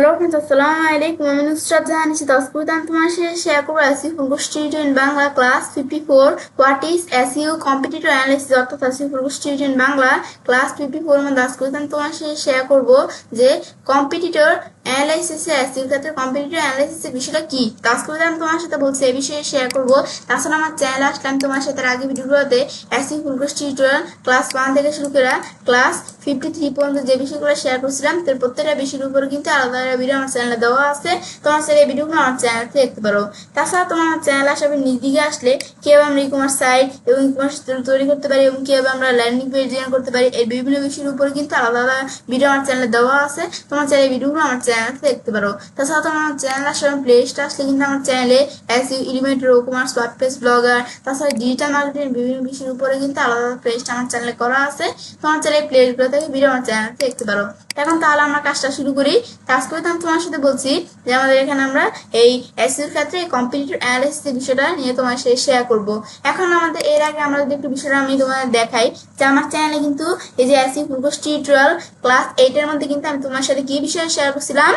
Hello friends, আসসালামু আলাইকুম। আমি নুসরাত জাহান নিশিত আজকে আমি তোমার সাথে শেয়ার করবো SEO full course tutorial in Bangla class 54 what is SEO competitor analysis অর্থাৎ SEO full course tutorial in Bangla class 54 এর মধ্যে আজকে আমি তোমার সাথে শেয়ার করবো যে কম্পিটিটর অ্যানালাইসিসে এসইউ ক্ষেত্রে কম্পিটিটর অ্যানালাইসিসের বিষয়টা কি। আজকে আমি তোমার সাথে বলছি এই বিষয়ে শেয়ার করবো। তাছাড়া আমার চ্যানেল আসলে আমি তোমার সাথে আগে ভিডিওগুলোতে SU full course tutorial class 1 থেকে শুরু করে ক্লাস 53 পর্যন্ত যে বিষয়গুলো শেয়ার করছিলাম তার প্রত্যেকটা বিষয়ের উপর কিন্তু আলাদা ভিডিও আমার চ্যানেলে দেওয়া আছে। তোমার চ্যানেল ভিডিওগুলো আমার চ্যানেল থেকে দেখতে পারো। তাছাড়া তোমার চ্যানেল আসাবে নিজ দিকে আসলে কিভাবে আমরা ই কমার্স সাইট এবং ই কমার্স তৈরি করতে পারি এবং কিভাবে আমরা ল্যান্ডিং পেজ ডিজাইন করতে পারি এই বিভিন্ন বিষয়ের উপরে কিন্তু আলাদা আলাদা ভিডিও আমার চ্যানেলে দেওয়া আছে। তোমার চ্যানেল ভিডিওগুলো আমার চ্যানেল থেকে দেখতে পারো। তাছাড়া তোমার চ্যানেল আসাবে প্লে লিস্টে আসলে কিন্তু আমার চ্যানেলে SU Elementor e commerce WordPress blogger তাছাড়া ডিজিটাল মার্কেটিং বিভিন্ন বিষয়ের উপরে কিন্তু আলাদা আলাদা প্লেলিস্ট আমার চ্যানেলে করা আছে। তোমার চ্যানেল প্লেলিস্টগুলো থেকে ভিডিও আমার চ্যানেল থেকে দেখতে পারো। এখন তাহলে আমরা কাজটা শুরু করি। কাজ করতে আমি তোমার সাথে বলছি যে আমাদের এখানে আমরা এই এসইউর ক্ষেত্রে কম্পিটিটর অ্যানালাইসিস বিষয়টা নিয়ে তোমার সাথে শেয়ার করব। এখন আমাদের এর আগে আমরা যদি একটু বিষয়টা আমি তোমাদের দেখাই যে আমার চ্যানেলে কিন্তু এই যে SU full course tutorial class 8 এর মধ্যে কিন্তু আমি তোমার সাথে কি বিষয়ে শেয়ার করছিলাম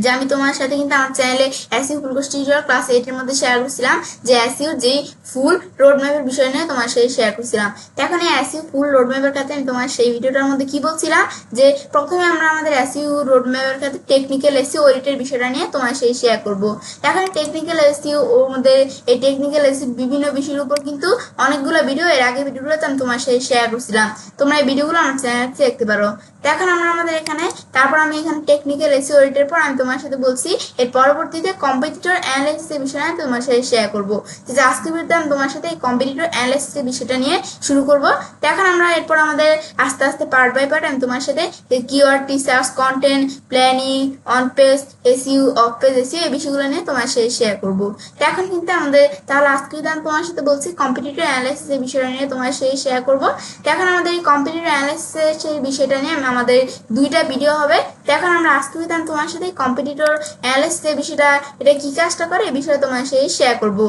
যে আমি তোমার সাথে কিন্তু আমার চ্যানেলে SU full course tutorial class 8 এর মধ্যে শেয়ার করছিলাম যে এসইউ যে ফুল রোড ম্যাপের বিষয় নিয়ে তোমার সাথে শেয়ার করছিলাম। এখন এই এসইউ ফুল রোড ম্যাপের ক্ষেত্রে আমি তোমার সেই ভিডিওটার মধ্যে কি বলছিলাম যে প্রথমে আমরা আমাদের এসইউ রোড ম্যাপের ক্ষেত্রে টেকনিক্যাল এসইউ অডিটের বিষয়টা নিয়ে তোমার সাথে শেয়ার করব। এখন টেকনিক্যাল এসইউ ওর মধ্যে এই টেকনিক্যাল এসইউ বিভিন্ন বিষয়ের উপর কিন্তু অনেকগুলো ভিডিও এর আগে ভিডিওগুলোতে আমি তোমার সাথে শেয়ার করছিলাম। তোমরা এই ভিডিওগুলো আমার চ্যানেলে দেখতে পারো। এখন আমরা আমাদের এখানে তারপর আমি এখানে টেকনিক্যাল এসইউ অডিটের পর আমি তোমার সাথে বলছি এর পরবর্তীতে কম্পিটিটর অ্যানালাইসিসের বিষয়ে তোমার সাথে শেয়ার করব। যে আজকের ভিডিওতে আমি তোমার সাথে এই কম্পিটিটর অ্যানালাইসিসের বিষয়টা নিয়ে শুরু করব। এখন আমরা এরপর আমাদের আস্তে আস্তে পার্ট বাই পার্ট আমি তোমার সাথে keyword research content planning on page SU of page SU এই বিষয়গুলো নিয়ে তোমার সাথে শেয়ার করব। এখন কিন্তু আমাদের তাহলে আজকে আমি তোমার সাথে বলছি কম্পিটিটর অ্যানালাইসিসের বিষয়টা নিয়ে তোমার সাথে শেয়ার করব। এখন আমাদের এই কম্পিটিটর অ্যানালাইসিসের বিষয়টা নিয়ে আমাদের দুইটা ভিডিও হবে। এখন আমরা আজকে আমি তোমার সাথে কম্পিটিটর অ্যানালাইসিসের বিষয়টা এটা কি কাজটা করে এই বিষয়ে তোমার সাথে শেয়ার করব।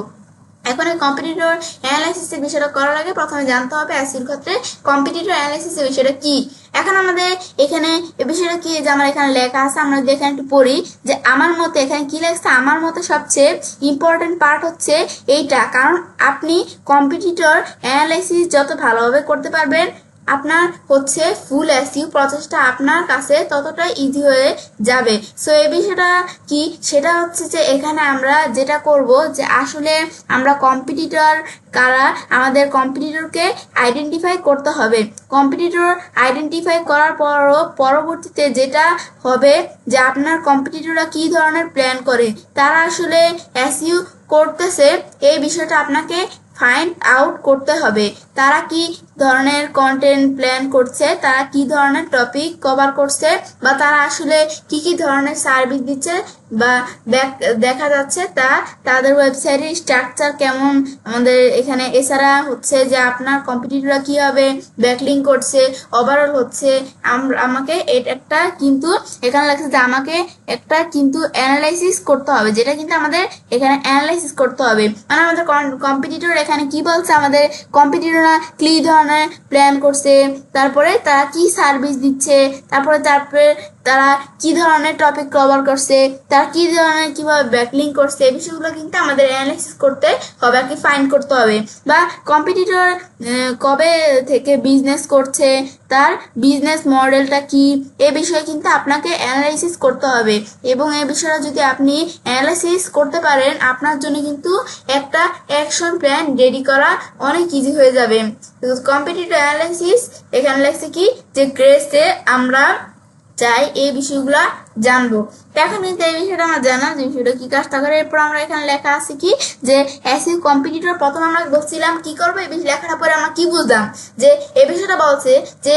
এখন এই কম্পিটিটর অ্যানালাইসিসের বিষয়টা করার আগে প্রথমে জানতে হবে এসইউর ক্ষেত্রে কম্পিটিটর অ্যানালাইসিসের বিষয়টা কি। এখন আমাদের এখানে এই বিষয়টা কি যে আমার এখানে লেখা আছে আমরা যদি এখানে একটু পড়ি যে আমার মতে এখানে কি লেখছে আমার মতে সবচেয়ে ইম্পর্টেন্ট পার্ট হচ্ছে এইটা, কারণ আপনি কম্পিটিটর অ্যানালাইসিস যত ভালোভাবে করতে পারবেন আপনার হচ্ছে ফুল এসইউ প্রসেসটা আপনার কাছে ততটা ইজি হয়ে যাবে। সো এই বিষয়টা কি সেটা হচ্ছে যে এখানে আমরা যেটা করব যে আসলে আমরা কম্পিটিটর কারা আমাদের কম্পিটিটরকে আইডেন্টিফাই করতে হবে। কম্পিটিটর আইডেন্টিফাই করার পরও পরবর্তীতে যেটা হবে যে আপনার কম্পিটিটররা কি ধরনের প্ল্যান করে তারা আসলে এসইউ করতেছে এই বিষয়টা আপনাকে ফাইন্ড আউট করতে হবে। তারা কি ধরনের কন্টেন্ট প্ল্যান করছে, তারা কি ধরনের টপিক কভার করছে বা তারা আসলে কি কি ধরনের সার্ভিস দিচ্ছে বা দেখা যাচ্ছে তা তাদের ওয়েবসাইটের স্ট্রাকচার কেমন আমাদের এখানে। এছাড়া হচ্ছে যে আপনার কম্পিটিটররা কিভাবে ব্যাকলিং করছে ওভারঅল হচ্ছে আমাকে একটা কিন্তু এখানে লাগছে যে আমাকে একটা কিন্তু অ্যানালাইসিস করতে হবে, যেটা কিন্তু আমাদের এখানে অ্যানালাইসিস করতে হবে। মানে আমাদের কম্পিটিটর এখানে কি বলছে আমাদের কম্পিটিটররা কি ধরনের প্ল্যান করছে, তারপরে তারা কি সার্ভিস দিচ্ছে, তারপরে তারা কি ধরনের টপিক কভার করছে, তারা কি ধরনের কিভাবে ব্যাকলিং করছে এই বিষয়গুলো কিন্তু আমাদের অ্যানালাইসিস করতে হবে আর কি ফাইন্ড করতে হবে। বা কম্পিটিটর কবে থেকে বিজনেস করছে, তার বিজনেস মডেলটা কি এ বিষয়ে কিন্তু আপনাকে অ্যানালাইসিস করতে হবে। এবং এই বিষয়টা যদি আপনি অ্যানালাইসিস করতে পারেন আপনার জন্য কিন্তু একটা অ্যাকশন প্ল্যান রেডি করা অনেক ইজি হয়ে যাবে। কম্পিটিটর অ্যানালাইসিস এখানে লাগছে কি যে গ্রেসে আমরা চাই এই বিষয়গুলা জানবো। এখন কিন্তু এই বিষয়টা আমরা জানার যে বিষয়টা কি কাজটা করে। এরপর আমরা এখানে লেখা আছে কি যে এসইউ কম্পিটিটর প্রথমে আমরা বলছিলাম কি করবো এই বিষয় লেখাটা পরে আমরা কি বুঝলাম যে এই বিষয়টা বলছে যে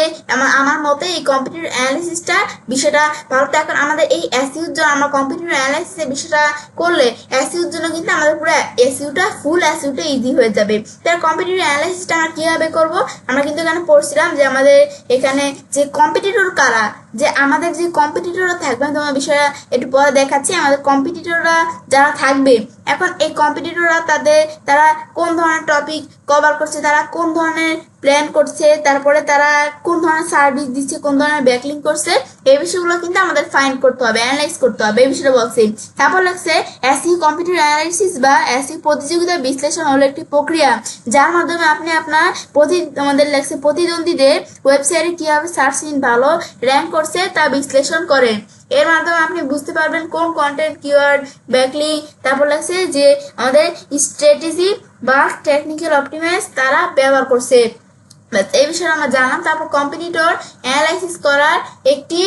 আমার মতে এই কম্পিটিটর অ্যানালাইসিসটা বিষয়টা ভালো। এখন আমাদের এই এসইউর জন্য আমরা কম্পিটিটর অ্যানালাইসিসের বিষয়টা করলে এসইউর জন্য কিন্তু আমাদের পুরো এসইউটা ফুল এসইউটা ইজি হয়ে যাবে। তার কম্পিটিটর অ্যানালাইসিসটা আমরা কিভাবে করবো আমরা কিন্তু এখানে পড়ছিলাম যে আমাদের এখানে যে কম্পিটিটর কারা, যে আমাদের যে কম্পিটিটররা থাকবে তোমার বিষয়টা একটু পরে দেখাচ্ছি। আমাদের কম্পিটিটররা যারা থাকবে এখন এই কম্পিটিটররা তারা কোন ধরনের টপিক কভার করছে, তারা কোন ধরনের প্ল্যান করছে, তারপরে তারা কোন ধরনের সার্ভিস দিচ্ছে, কোন ধরনের ব্যাকলিং করছে, এই বিষয়গুলো কিন্তু আমাদের ফাইন্ড করতে হবে, অ্যানালাইজ করতে হবে, এই বিষয়টা বলছে। তারপর লাগছে এসইও কম্পিটিটিভ অ্যানালাইসিস বা এসইও প্রতিযোগিতা বিশ্লেষণ হলো একটি প্রক্রিয়া যার মাধ্যমে আপনি আপনার আমাদের লাগছে প্রতিদ্বন্দ্বীদের ওয়েবসাইটে কিভাবে সার্চ ইঞ্জিন ভালো র্যাঙ্ক করছে তা বিশ্লেষণ করেন। এর মাধ্যমে আপনি বুঝতে পারবেন কোন কন্টেন্ট, কিওয়ার্ড, ব্যাকলিং, তারপর লাগছে যে আমাদের স্ট্র্যাটেজি বা টেকনিক্যাল অপটিমাইজ তারা ব্যবহার করছে। এই বিষয়ে আমরা জানলাম। তারপর কম্পিটিটর অ্যানালাইসিস করার একটি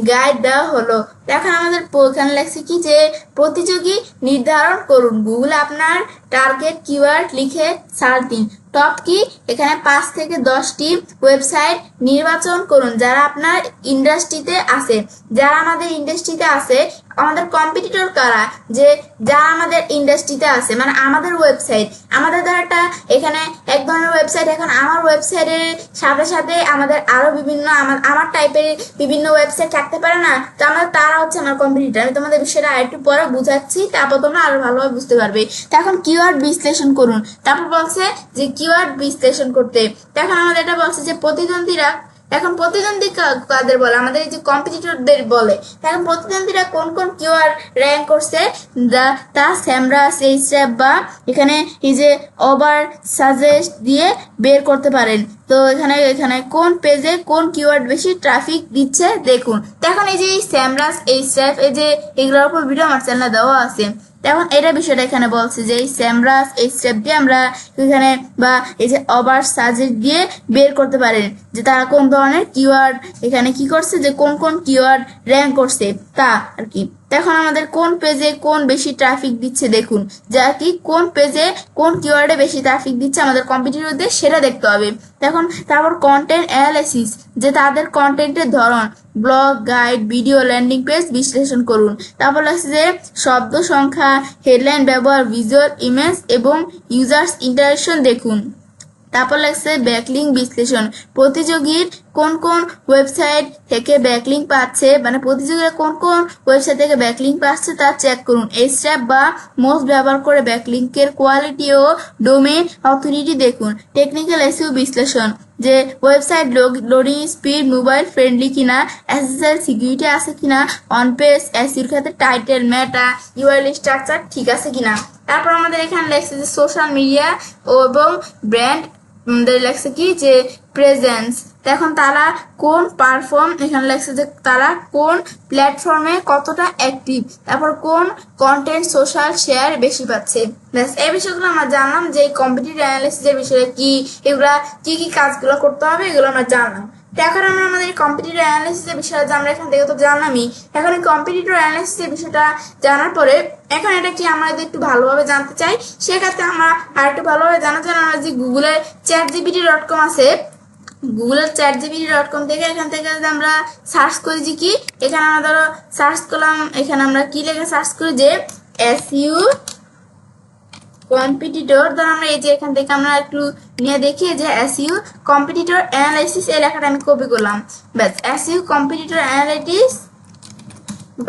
গাইড দেওয়া হলো। এখন আমাদের এখানে লেখছে কি যে প্রতিযোগী নির্ধারণ করুন। গুগলে আপনার টার্গেট কিওয়ার্ড লিখে সার্চ দিন। টপ কি, এখানে 5 থেকে 10টি ওয়েবসাইট নির্বাচন করুন যারা আপনার ইন্ডাস্ট্রিতে আছে। যারা আমাদের ইন্ডাস্ট্রিতে আছে, আমাদের কম্পিটিটর কারা, যে যারা আমাদের ইন্ডাস্ট্রিতে আছে, মানে আমাদের ওয়েবসাইট, আমাদের দ্বারাটা এখানে এক ধরনের ওয়েবসাইট। এখন আমার ওয়েবসাইটের সাথে সাথে আমাদের আরো বিভিন্ন আমার টাইপের বিভিন্ন ওয়েবসাইট থাকতে পারে না, তো তারা হচ্ছে আমার কম্পিটিটর। আমি তোমাদের বিষয়টা আরেকটু পরে বুঝাচ্ছি, তারপর তোমরা আরো ভালোভাবে বুঝতে পারবে। তো এখন কিওয়ার্ড বিশ্লেষণ করুন। তারপর বলছে যে কিওয়ার্ড বিশ্লেষণ করতে, এখন আমাদের এটা বলছে যে প্রতিদ্বন্দ্বীরা, এখন প্রতিদ্বন্দ্বী কাদের বলে, আমাদের এই যে কম্পিটিটরদের বলে। এখন প্রতিদ্বন্দ্বীরা কোন কোন কিওয়ার্ড র্যাঙ্ক করছে তা স্যামরাস, এইচএফ বা এখানে এই যে ওভার সাজেস্ট দিয়ে বের করতে পারেন। তো এখানে কোন পেজে কোন কিওয়ার্ড বেশি ট্রাফিক দিচ্ছে দেখুন। এখন এই যে স্যামরাস, এইচএফ, এই যে এগুলোর উপর ভিডিও আমার চ্যানেলে দেওয়া আছে। এখন এটা বিষয়টা এখানে বলছে যে এই স্যামরাস, এই স্টেপ দিয়ে আমরা এখানে বা এই যে ওভার সাজেস্ট দিয়ে বের করতে পারেন যে তারা কোন ধরনের কিওয়ার্ড এখানে কি করছে, যে কোন কোন কিওয়ার্ড র্যাঙ্ক করছে তা আর কি। এখন আমাদের কোন পেজে কোন বেশি ট্রাফিক দিচ্ছে দেখুন, যা কি কোন পেজে কোন কিওয়ার্ডে বেশি ট্রাফিক দিচ্ছে আমাদের কম্পিটিটরদের সেটা দেখতে হবে। এখন তারপর কন্টেন্ট অ্যানালাইসিস, যে তাদের কন্টেন্টের ধরন, blog, guide, video, landing page বিশ্লেষণ করুন। তারপর লাগছে যে শব্দ সংখ্যা, হেডলাইন ব্যবহার, ভিজুয়াল, ইমেজ এবং ইউজার্স ইন্টারেকশন দেখুন। তারপর লাগছে ব্যাকলিং বিশ্লেষণ, প্রতিযোগীর কোন কোন ওয়েবসাইট থেকে ব্যাকলিং পাচ্ছে, মানে প্রতিযোগীরা কোন কোন ওয়েবসাইট থেকে ব্যাকলিং পাচ্ছে তা চেক করুন। এইচটিএমএল বা মোস্ট ব্যবহার করে ব্যাকলিংকের কোয়ালিটি ও ডোমেইন অথরিটি দেখুন। টেকনিক্যাল এসইও বিশ্লেষণ, যে website loading speed mobile friendly কিনা, এসএসএল সিকিউরিটি আছে কিনা, অন পেজ এসইওর ক্ষেত্রে টাইটেল, মেটা, ইউআরএল স্ট্রাকচার ঠিক আছে কিনা। তারপর আমাদের এখানে লেখছে যে সোশ্যাল মিডিয়া এবং ব্র্যান্ড লেখছে কি যে প্রেজেন্স, এখন তারা কোন প্ল্যাটফর্ম, এখানে লেখছে যে তারা কোন প্ল্যাটফর্মে কতটা অ্যাক্টিভ, তারপর কোন কন্টেন্ট সোশ্যাল শেয়ার বেশি পাচ্ছে। ব্যাস, এই বিষয়গুলো আমরা জানলাম যে কম্পিটিটিভ অ্যানালাইসিসের বিষয়ে কি, এগুলা কি কি কাজগুলো করতে হবে এগুলো আমরা জানলাম। এখন আমরা আমাদের কম্পিটিটিভ অ্যানালাইসিসের বিষয়টা আমরা এখান থেকে তো জানলামই। এখন এই কম্পিটিটিভ অ্যানালাইসিসের বিষয়টা জানার পরে এখন এটা কি আমরা যদি একটু ভালোভাবে জানতে চাই, সেক্ষেত্রে আমরা আর একটু ভালোভাবে জানার জন্য আমরা যে গুগলের chatgpt.com আছে, গুগলের chatgpt.com থেকে এখান থেকে যদি আমরা সার্চ করি যে কি, এখানে আমরা ধরো সার্চ করলাম, এখানে আমরা কি লেখা সার্চ করি যে এসইও কম্পিটিটর, ধর আমরা এই যে এখান থেকে আমরা একটু নিয়ে দেখি যে এসইও কম্পিটিটর অ্যানালাইসিস, এই লেখাটা আমি কপি করলাম। ব্যাস, এসইও কম্পিটিটর অ্যানালাইটিস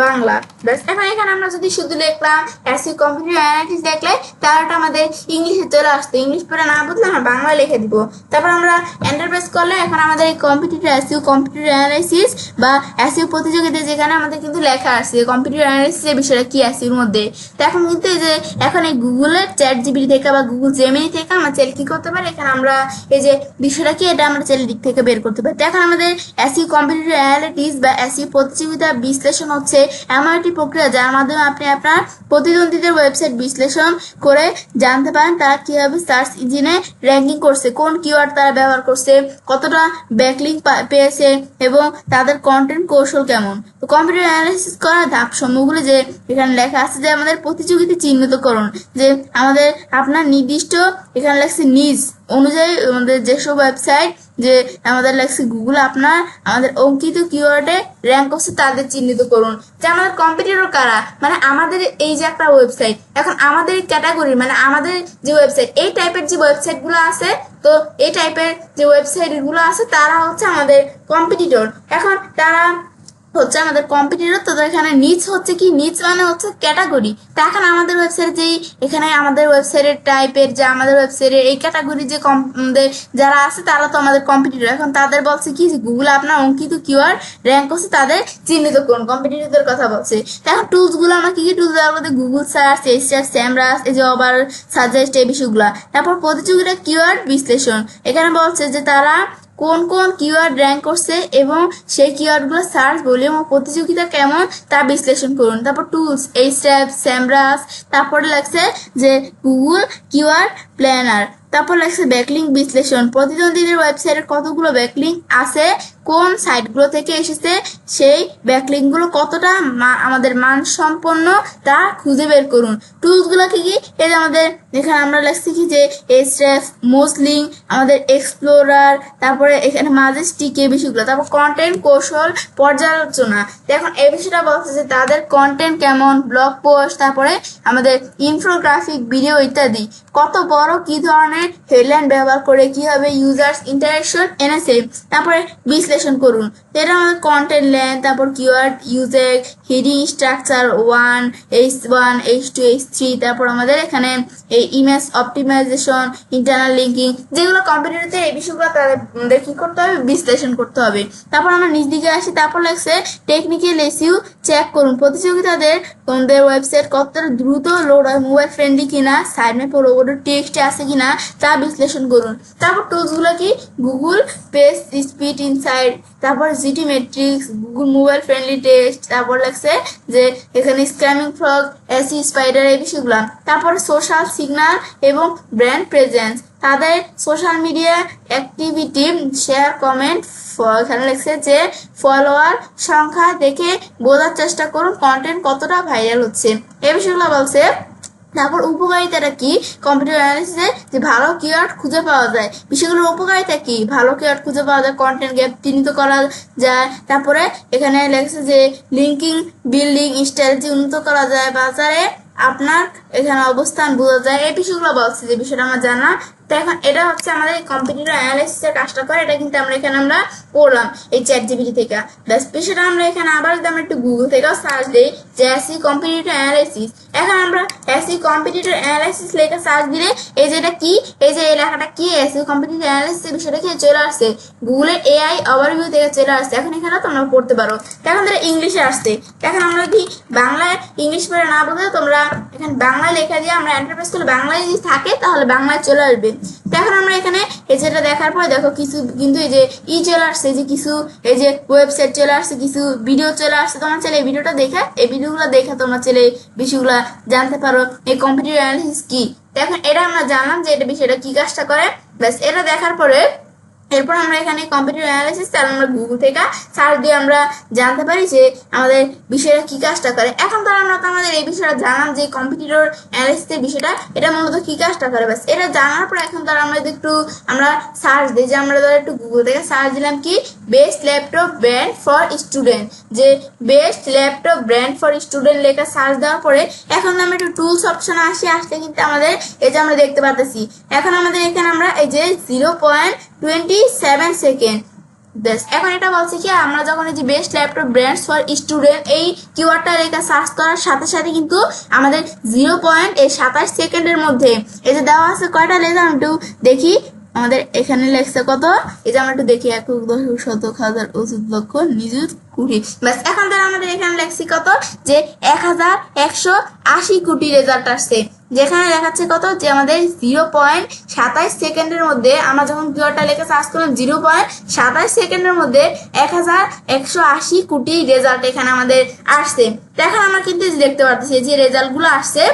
বাংলা। ব্যাস, এখন এখানে আমরা যদি শুধু লিখলাম এসইও কম্পিটিটর অ্যানালাইটিস দেখলে তাহলে আমাদের ইংলিশে চলে আসতো, ইংলিশ পড়ে না বুঝলে আমরা বাংলা লিখে দিব। তারপর আমরা এন্টার প্রেস করলে এখন আমাদের এই কম্পিটিটর এসইও কম্পিটিটর অ্যানালাইসিস বা এসইও প্রতিযোগিতা, যেখানে আমাদের কিন্তু লেখা আছে কম্পিটিটর অ্যানালাইসিসের বিষয়টা কি এসইওর মধ্যে। তো এখন কিন্তু এই যে এখন এই গুগলের চ্যাটজিপিটি থেকে বা গুগল জেমিনি থেকে আমরা চাইলে কি করতে পারি, এখানে আমরা এই যে বিষয়টা কি এটা আমরা চাইলে দিক থেকে বের করতে পারি। তো এখন আমাদের এসইও কম্পিটিটর অ্যানালাইটিস বা এসইও প্রতিযোগিতা বিশ্লেষণ হচ্ছে এমন একটি প্রক্রিয়া যার মাধ্যমে আপনি আপনার প্রতিদ্বন্দ্বীদের ওয়েবসাইট বিশ্লেষণ করে জানতে পারেন তারা কিভাবে সার্চ ইঞ্জিনে র্যাঙ্কিং করছে, কোন কিওয়ার্ড তারা ব্যবহার করছে, কতটা ব্যাকলিং পেয়েছে এবং তাদের কন্টেন্ট কৌশল কেমন। তো কম্পিউটার অ্যানালাইসিস করার ধাপ সমূহগুলো যে এখানে লেখা আছে যে আমাদের প্রতিযোগিতা চিহ্নিতকরণ, যে আমাদের আপনার নির্দিষ্ট এখানে লেখছে নিজ অনুযায়ী আমাদের যেসব ওয়েবসাইট যে আমাদের লেখছে গুগল আমাদের অঙ্কিত কিওয়ার্ডে র্যাঙ্ক করছে তাদের চিহ্নিত করুন। যে আমাদের কম্পিটিটর কারা, মানে আমাদের এই যে একটা ওয়েবসাইট, এখন আমাদের ক্যাটাগরি মানে আমাদের যে ওয়েবসাইট এই টাইপের যে ওয়েবসাইট গুলো আছে, তো এই টাইপের যে ওয়েবসাইট গুলো আছে তারা হচ্ছে আমাদের কম্পিটিটর। এখন তারা হচ্ছে আমাদের কম্পিটিটর। তো এখানে নিচ হচ্ছে কি, নিচ মানে হচ্ছে ক্যাটাগরি। তো এখন আমাদের ওয়েবসাইটে যেই এখানে আমাদের ওয়েবসাইটের টাইপের যে আমাদের ওয়েবসাইটের এই ক্যাটাগরি যে যারা আছে তারা তো আমাদের কম্পিটিটর। এখন তাদের বলছে কি যে গুগল আপনার অঙ্কিত কিওয়ার্ড র্যাঙ্ক করছে তাদের চিহ্নিত করুন, কম্পিটিটরদের কথা বলছে। তো এখন টুলসগুলো আমরা কি কি টুলস ব্যবহার করতে, গুগল সার্চ, এইচআর, স্যামরাস, এই যে ওভার সাজেস্ট, এই বিষয়গুলো। তারপর প্রতিযোগিতা কিওয়ার্ড বিশ্লেষণ, এখানে বলছে যে তারা কোন কোন কিওয়ার্ড র্যাঙ্ক করছে এবং সেই কিওয়ার্ডগুলো সার্চ ভলিউম ও প্রতিযোগিতা কেমন তা বিশ্লেষণ করুন। তারপর টুলস এইচআর, স্যামরাস, তারপরে লাগছে যে গুগল কিওয়ার্ড প্ল্যানার, তারপর লাগছে ব্যাকলিঙ্ক বিশ্লেষণ, প্রতিদ্বন্দ্বীদের ওয়েবসাইটের কতগুলো ব্যাকলিঙ্ক আছে, কোন সাইটগুলো থেকে এসেছে, সেই ব্যাকলিঙ্কগুলো কতটা আমাদের মানসম্পন্ন তা খুঁজে বের করুন। টুলসগুলো কি কি, এই যে আমাদের এখানে আমরা লাগছি কি যে এসরেফ, মোসলিং, আমাদের এক্সপ্লোরার, তারপরে এখানে মাজেস্টিক, এই বিষয়গুলো। তারপর কন্টেন্ট কৌশল পর্যালোচনা, এখন এই বিষয়টা বলছে যে তাদের কন্টেন্ট কেমন, ব্লগ পোস্ট, তারপরে আমাদের ইনফোগ্রাফিক, ভিডিও ইত্যাদি, কত বড় কি ধরনের হেডলাইন ব্যবহার করে কিভাবে ইউজার্স ইন্টারাকশন এনেছে, তারপরে বিশ্লেষণ করুন। এটা আমাদের কন্টেন্ট লেন্থ, তারপর keyword usage, heading structure 1, H1, H2, H3, তারপর আমাদের এখানে এই ইমেজ অপটিমাইজেশন, ইন্টারনাল লিঙ্কিং, যেগুলো কম্পিউটারতে এই বিষয়গুলো তাদের কি করতে হবে, বিশ্লেষণ করতে হবে। তারপর আমরা নিচ দিকে আসি, তারপর লাগছে টেকনিক্যাল ইস্যু চেক করুন, প্রতিযোগিতাদের তোমাদের ওয়েবসাইট কতটা দ্রুত লোড হয়, মোবাইল ফ্রেন্ডলি কিনা, সাইড ম্যাপ ও রোবটের টেক্সট আছে কিনা তা বিশ্লেষণ করুন। তারপর টুলসগুলো কি, গুগল পেজ স্পিড ইনসাইট, তারপর GT matrix, Google mobile friendly text, তারপর লাগছে যে এখানে স্ক্যামিং ফ্রগ, এসি স্পাইডার, এই বিষয়গুলো। তারপর সোশ্যাল সিগন্যাল এবং ব্র্যান্ড প্রেজেন্স, তাদের social media activity, share, comment, এখানে লিখছে যে ফলোয়ার সংখ্যা দেখে বোঝার চেষ্টা করুন কন্টেন্ট কতটা ভাইরাল হচ্ছে, এই বিষয়গুলো বলছে। তারপর উপকারিতাটা কি, কম্পিউটার অ্যানালিসিসে যে ভালো কিওয়ার্ড খুঁজে পাওয়া যায়, বিষয়গুলোর উপকারিতা কি, ভালো কিওয়ার্ড খুঁজে পাওয়া যায়, কন্টেন্ট গ্যাপ চিহ্নিত করা যায়, তারপরে এখানে লেগেছে যে লিঙ্কিং বিল্ডিং স্ট্র্যাটেজি উন্নত করা যায়, বাজারে আপনার এখানে অবস্থান বোঝা যায়, এই বিষয়গুলো বলছে যে বিষয়টা আমার জানা। তো এখন এটা হচ্ছে আমাদের কম্পিউটার অ্যানালাইসিসের কাজটা করে, এটা কিন্তু আমরা এখানে আমরা পড়লাম এই চ্যাটজিপিটি থেকে। ব্যাস বিষয়টা আমরা এখানে আবার যদি আমরা একটু গুগল থেকেও সার্চ দিই যে এসই কম্পিউটার অ্যানালাইসিস, এখন আমরা এসই কম্পিউটার অ্যানালাইসিস লেখা সার্চ দিলে এই যে এটা কি, এই যে এই লেখাটা কি, এসই কম্পিউটার অ্যানালাইসিস বিষয়টা কি চলে আসছে, গুগলের এআই ওভারভিউ থেকে চলে আসছে। এখন এখানে তোমরা পড়তে পারো, এখন ধরো ইংলিশে আসছে, এখন আমরা যদি বাংলায় ইংলিশ পড়ে না বলতে তোমরা এখানে বাংলায় লেখা দিয়ে আমরা এন্টারপ্রেস করলে বাংলায় যদি থাকে তাহলে বাংলায় চলে আসবে। তো এখন আমরা এখানে এই যেটা দেখার পরে দেখো কিছু কিন্তু এই যে চলে আসছে, যে কিছু এই যে ওয়েবসাইট চলে আসছে, কিছু ভিডিও চলে আসছে, তোমরা চাইলে এই ভিডিওটা দেখে এই ভিডিওগুলো দেখে তোমরা চাইলে বিষয়গুলো জানতে পারো এই কম্পিউটার অ্যানালিসিস কি। এখন এটা আমরা জানলাম যে এটা বিষয়টা কি কাজটা করে। ব্যাস এটা দেখার পরে এরপর আমরা এখানে কম্পিউটার অ্যানালাইসিস তার আমরা গুগল থেকে সার্চ দিয়ে আমরা জানতে পারি যে আমাদের বিষয়টা কি কাজটা করে। এখন তো আমরা তো আমাদের এই বিষয়টা জানলাম যে কম্পিউটার অ্যানালাইসিসের বিষয়টা এটা মূলত কি কাজটা করে। ব্যাস এটা জানার পর এখন তো আমরা একটু আমরা সার্চ দিই, যে আমরা ধরো একটু গুগল থেকে সার্চ দিলাম কি best laptop brand for student, যে best laptop brand for student লেখা সার্চ দেওয়ার পরে এখন আমরা একটু টুলস অপশনে আসলে কিন্তু আমাদের এই যে আমরা দেখতে পাচ্ছি এখন আমাদের এখানে আমরা এই যে 0.27 সেকেন্ড। বেশ এখন এটা বলছে কি আমরা যখন এই যে best laptop brands for student এই কিওয়ার্ডটা লেখা সার্চ করার সাথে সাথে কিন্তু আমাদের 0.27 সেকেন্ডের মধ্যে এই যে দেওয়া আছে কয়টা লেখা আমি একটু দেখি। আমাদের এখানে লেখছে কত, এই যে আমরা একটু দেখি 1,10,000 নিযুত কোটি। ব্যাস এখন ধর আমাদের এখানে লেখছি কত যে 1,180 কোটি রেজাল্ট আসছে, যেখানে দেখাচ্ছে কত যে আমাদের 0.27 সেকেন্ডের মধ্যে আমরা যখন কিওয়ার্ডটা লেখে সার্চ করলাম 0.27 সেকেন্ডের মধ্যে 1,180 কোটি রেজাল্ট এখানে আমাদের আসছে। এখন আমরা কিন্তু দেখতে পাচ্ছি যে রেজাল্ট গুলো আসছে।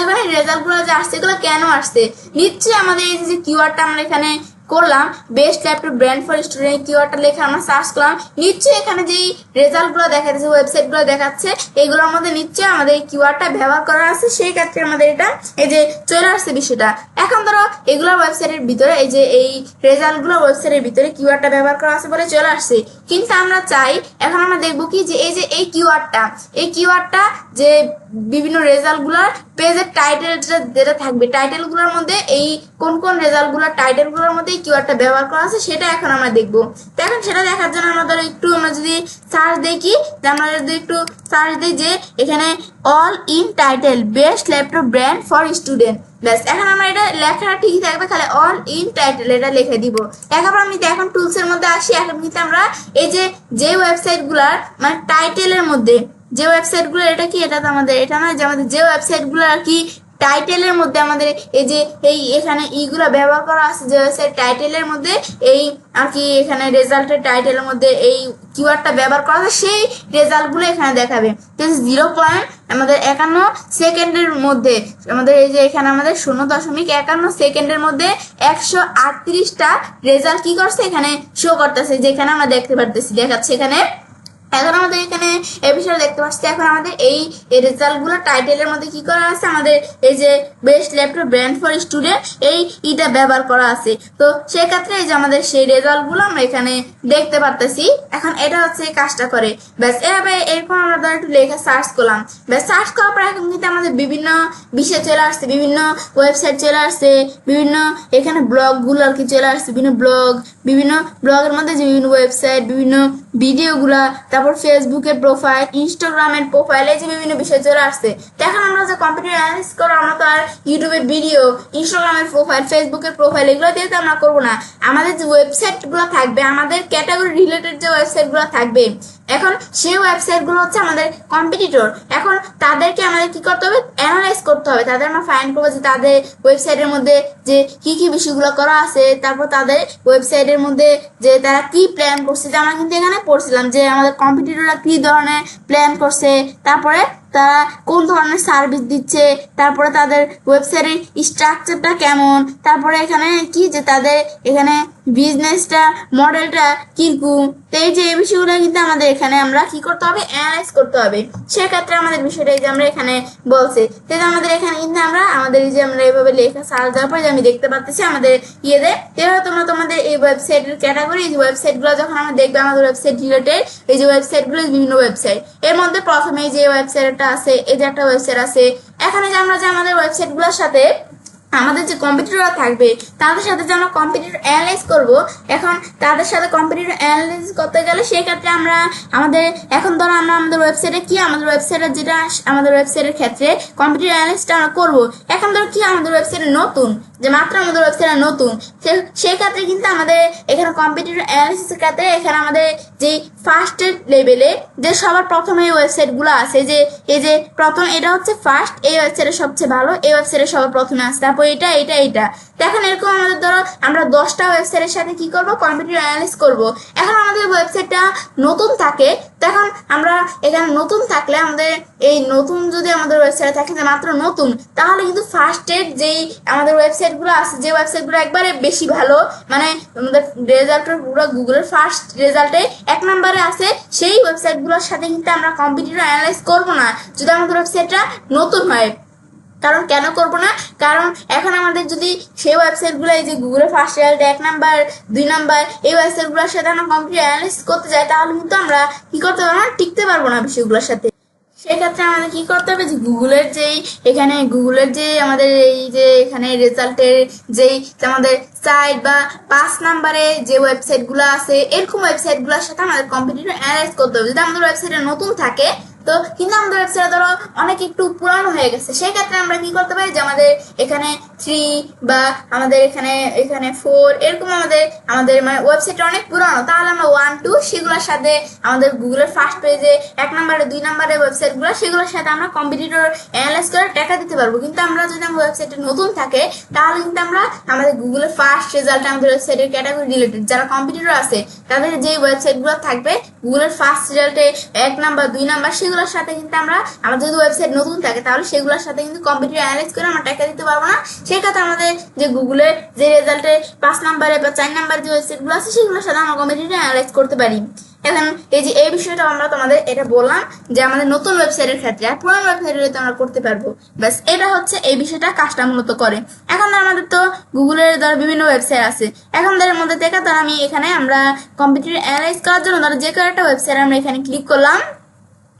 এখন এই রেজাল্ট গুলো যে আসছে এগুলো কেন আসছে, নিশ্চয়ই আমাদের এই যে কিওয়ার্ডটা আমরা এখানে করলাম best laptop brand for student কিওয়ার্ডটা লেখা আমরা সার্চ করলাম, নিশ্চয়ই এখানে যেই রেজাল্ট গুলো দেখাচ্ছে ওয়েবসাইট গুলো দেখাচ্ছে এগুলোর মধ্যে নিশ্চয়ই আমাদের এই কিওয়ার্ডটা ব্যবহার করা আছে, সেই ক্ষেত্রে আমাদের এটা এই যে চলে আসছে বিষয়টা। এখন ধরো এগুলোর ওয়েবসাইটের ভিতরে এই যে এই রেজাল্ট গুলো ওয়েবসাইটের ভিতরে কিওয়ার্ডটা ব্যবহার করা আছে বলে চলে আসছে, কিন্তু আমরা চাই এখন আমরা দেখবো কি যে এই কিওয়ার্ডটা যে বিভিন্ন রেজাল্টগুলোর পেজের টাইটেল যেটা থাকবে, টাইটেলগুলোর মধ্যে এই কোন কোন রেজাল্টগুলোর টাইটেলগুলোর মধ্যে এই কিওয়ার্ডটা ব্যবহার করা আছে সেটা এখন আমরা দেখবো। তো এখন সেটা দেখার জন্য আমরা যদি সার্চ দেখি, আমরা যদি একটু সার্চ দিই যে এখানে all in title best laptop brand for student, ব্যাস এখন আমরা এটা লেখাটা ঠিকই থাকবে, খালি অল ইন টাইটেল এটা লিখে দিব। এখন আমি এখন টুলসের মধ্যে আসি। এখন কিন্তু আমরা এই যে ওয়েবসাইটগুলোর মানে টাইটেলের মধ্যে যে ওয়েবসাইটগুলো, এটা কি এটা তো আমাদের এটা নয়, যে আমাদের যে ওয়েবসাইটগুলো আর কি টাইটেলের মধ্যে আমাদের এই এখানে ইগুলো ব্যবহার করা আছে, যে ওয়েবসাইট টাইটেলের মধ্যে এই আর কি এখানে রেজাল্টের টাইটেলের মধ্যে এই কিওয়ার্ডটা ব্যবহার করা আছে, সেই রেজাল্টগুলো এখানে দেখাবে। 0.51 সেকেন্ডের মধ্যে আমাদের এই যে এখানে আমাদের 0.51 সেকেন্ডের মধ্যে 138টা রেজাল্ট কি করছে এখানে শো করতেছে, যেখানে আমরা দেখতে পারতেছি দেখাচ্ছে এখানে। এখন আমাদের এখানে এই বিষয়ে দেখতে পাচ্ছি, এখন আমাদের এই রেজাল্টগুলো টাইটেলের মধ্যে কি করা আছে, আমাদের এই যে best laptop brand for student এইটা ব্যবহার করা আছে। তো সেক্ষেত্রে এই যে আমাদের সেই রেজাল্টগুলো আমরা এখানে দেখতে পারতেছি। এখন এটা হচ্ছে কাজটা করে, ব্যাস এভাবে এরকম আমরা ধর একটু লেখা সার্চ করলাম, ব্যাস সার্চ করার পর এখন কিন্তু আমাদের বিভিন্ন বিষয় চলে আসছে, বিভিন্ন ওয়েবসাইট চলে আসছে, বিভিন্ন এখানে ব্লগগুলো আর কি চলে আসছে, বিভিন্ন ব্লগের মধ্যে যে বিভিন্ন ওয়েবসাইট, বিভিন্ন ভিডিওগুলা, তারপর ফেসবুকের প্রোফাইল, ইনস্টাগ্রামের প্রোফাইল, এই যে বিভিন্ন বিষয় চলে আসছে। তো এখন আমরা যে কম্পিউটার অ্যানালাইসিস করবো, আমরা তো আর ইউটিউবের ভিডিও, ইনস্টাগ্রামের প্রোফাইল, ফেসবুকের প্রোফাইল এগুলো দিয়ে তো আমরা করবো না। আমাদের যে ওয়েবসাইটগুলো থাকবে, আমাদের ক্যাটাগরি রিলেটেড যে ওয়েবসাইটগুলো থাকবে, এখন সেই ওয়েবসাইটগুলো হচ্ছে আমাদের কম্পিটিটর। এখন তাদেরকে আমাদের কি করতে হবে, অ্যানালাইজ করতে হবে। তাদের আমরা ফাইন্ড করবো যে তাদের ওয়েবসাইটের মধ্যে যে কি কি বিষয়গুলো করা আছে, তারপর তাদের ওয়েবসাইটের মধ্যে যে তারা কি প্ল্যান করছে, যে আমরা কিন্তু এখানে পড়ছিলাম যে আমাদের কম্পিটিটররা কি ধরনের প্ল্যান করছে, তারপরে তারা কোন ধরনের সার্ভিস দিচ্ছে, তারপরে তাদের ওয়েবসাইটের স্ট্রাকচারটা কেমন, তারপরে এখানে কি যে তাদের এখানে বিজনেসটা মডেলটা কিরকম। তো এই যে এই বিষয়গুলো কিন্তু আমাদের এখানে আমরা কি করতে হবে, অ্যানালাইজ করতে হবে। সেক্ষেত্রে আমাদের বিষয়টা এই যে আমরা এখানে বলছে, তাহলে আমাদের এখানে কিন্তু আমরা আমাদের এই যে আমরা এইভাবে লেখা সার্চ দেওয়ার পরে যে আমি দেখতে পাচ্ছি আমাদের ইয়েতে, এভাবে তোমরা তোমাদের এই ওয়েবসাইটের ক্যাটাগরি, এই যে ওয়েবসাইটগুলো যখন আমরা দেখবে আমাদের ওয়েবসাইট রিলেটেড এই যে ওয়েবসাইটগুলো বিভিন্ন ওয়েবসাইট, এর মধ্যে প্রথমে যে ওয়েবসাইটটা আছে, এই যে একটা ওয়েবসাইট আছে, এখানে যে আমরা যে আমাদের ওয়েবসাইটগুলোর সাথে আমাদের যে কম্পিটিটররা থাকবে তাদের সাথে যে আমরা কম্পিটিটর অ্যানালাইজ করব, এখন তাদের সাথে কম্পিটিটর অ্যানালাইজ করতে গেলে সেক্ষেত্রে আমরা আমাদের এখন ধরো আমরা আমাদের ওয়েবসাইটে কি আমাদের ওয়েবসাইটের যেটা আমাদের ওয়েবসাইটের ক্ষেত্রে কম্পিটিটর অ্যানালাইসটা আমরা করবো। এখন ধরো কি আমাদের ওয়েবসাইটে নতুন, যে মাত্র আমাদের ওয়েবসাইটে নতুন, সেই ক্ষেত্রে কিন্তু আমাদের এখানে কম্পিটিটর অ্যানালাইসিসের ক্ষেত্রে এখানে আমাদের যে ফার্স্ট লেভেলে যে সবার প্রথমে এই ওয়েবসাইটগুলো আছে, যে এই যে প্রথম এটা হচ্ছে ফার্স্ট, এই ওয়েবসাইটে সবচেয়ে ভালো, এই ওয়েবসাইটে সবার প্রথমে আসছে, তারপর এটা এটা এটা। এখন এরকম আমাদের ধরো আমরা 10টা ওয়েবসাইটের সাথে কি করব, কম্পিউটার অ্যানালাইজ করব। এখন আমাদের ওয়েবসাইটটা নতুন থাকে, তখন আমরা এখানে নতুন থাকলে আমাদের এই নতুন যদি আমাদের ওয়েবসাইটে থাকে যে মাত্র নতুন, তাহলে কিন্তু ফার্স্টের যেই আমাদের ওয়েবসাইটগুলো আছে, যে ওয়েবসাইটগুলো একবারে বেশি ভালো, মানে আমাদের রেজাল্টের পুরো গুগলের ফার্স্ট রেজাল্টে 1 নম্বরে আছে, সেই ওয়েবসাইটগুলোর সাথে কিন্তু আমরা কম্পিউটার অ্যানালাইজ করব না যদি আমাদের ওয়েবসাইটটা নতুন হয়। কারণ কেন করব না, কারণ এখন আমাদের যদি সেই ওয়েবসাইটগুলো এই যে গুগলের ফার্স্ট রেজাল্ট 1 নাম্বার 2 নাম্বার এই ওয়েবসাইটগুলোর সাথে আমরা কম্পিউটার অ্যানালাইজ করতে যাই, তাহলে কিন্তু আমরা কি করতে পারবো না, টিকতে পারবো না বিষয়গুলোর সাথে। সেক্ষেত্রে আমাদের কি করতে হবে, যে গুগলের যেই এখানে গুগলের যে আমাদের এই যে এখানে রেজাল্টের যেই আমাদের সাইট বা 5 নাম্বারে যে ওয়েবসাইটগুলো আছে, এরকম ওয়েবসাইটগুলোর সাথে আমাদের কম্পিউটার অ্যানালাইজ করতে হবে। যদি আমাদের ওয়েবসাইটে নতুন থাকে তো কিন্তু আমাদের ওয়েবসাইট ধরো অনেক একটু পুরানো হয়ে গেছে, সেই ক্ষেত্রে আমরা কি করতে পারি, যে আমাদের এখানে 3 বা আমাদের এখানে 4 এরকম আমাদের মানে ওয়েবসাইট অনেক পুরানো, তাহলে আমরা 1 2 সেগুলোর সাথে আমাদের গুগলের ফার্স্ট পেজে 1 নম্বরে 2 নম্বরের ওয়েবসাইটগুলো সেগুলোর সাথে আমরা কম্পিটিটর অ্যানালাইজ করে টাকা দিতে পারবো। কিন্তু আমরা যদি আমার ওয়েবসাইটে নতুন থাকে তাহলে কিন্তু আমরা আমাদের গুগলের ফার্স্ট রেজাল্ট আমাদের ওয়েবসাইটের ক্যাটাগরি রিলেটেড যারা কম্পিটিটর আছে তাদের যে ওয়েবসাইটগুলো থাকবে গুগলের ফার্স্ট রেজাল্টে 1 নাম্বার 2 নাম্বার সেগুলোর সাথে কিন্তু আমরা আমাদের যদি ওয়েবসাইট নতুন থাকে তাহলে সেগুলোর সাথে কিন্তু কম্পিউটার অ্যানালাইজ করে আমরা টাকা দিতে পারবো না। সেই ক্ষেত্রে আমাদের যে গুগলের যে রেজাল্টে 5 নাম্বারে বা 4 নাম্বার যে ওয়েবসাইটগুলো আছে সেগুলোর সাথে আমরা কম্পিউটার অ্যানালাইজ করতে পারি। এখন এই যে এই বিষয়টা আমরা তোমাদের এটা বললাম যে আমাদের নতুন ওয়েবসাইটের ক্ষেত্রে, আর পুরানো ওয়েবসাইটে আমরা করতে পারবো। ব্যাস এটা হচ্ছে এই বিষয়টা কাজটা মূলত করে। এখন আমাদের তো গুগলের ধর বিভিন্ন ওয়েবসাইট আছে, এখন ধর মধ্যে থেকে ধর আমি এখানে আমরা কম্পিউটার অ্যানালাইজ করার জন্য ধর যে কোনো একটা ওয়েবসাইট আমরা এখানে ক্লিক করলাম।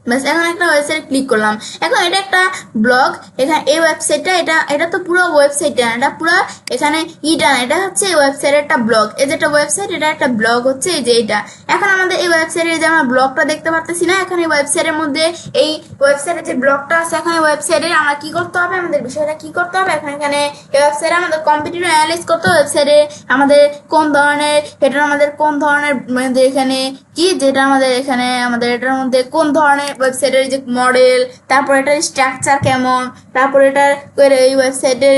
ব্যাস এখন একটা ওয়েবসাইট ক্লিক করলাম। এখন এটা একটা ব্লগ, এখানে এই ওয়েবসাইটটা এটা তো পুরো ওয়েবসাইটটা না, এটা পুরো এখানে ইটা না, এটা হচ্ছে এই ওয়েবসাইটের একটা ব্লগ। এই যে একটা ওয়েবসাইট, এটা একটা ব্লগ হচ্ছে এই যে এটা। এখন আমাদের এই ওয়েবসাইটে যে আমরা ব্লগটা দেখতে পারতেছি না, এখন এই ওয়েবসাইটের মধ্যে এই ওয়েবসাইটের যে ব্লগটা আছে, এখন এই ওয়েবসাইটে আমরা কি করতে হবে, আমাদের বিষয়টা কি করতে হবে, এখন এখানে এই ওয়েবসাইটে আমাদের কম্পিউটার অ্যানালাইজ করতে হবে। ওয়েবসাইটে আমাদের কোন ধরনের, এটা আমাদের কোন ধরনের এখানে কি, যেটা আমাদের এখানে আমাদের এটার মধ্যে কোন ধরনের ওয়েবসাইটের যে মডেল, তারপর এটার স্ট্রাকচার কেমন, তারপর এটার এই ওয়েবসাইটের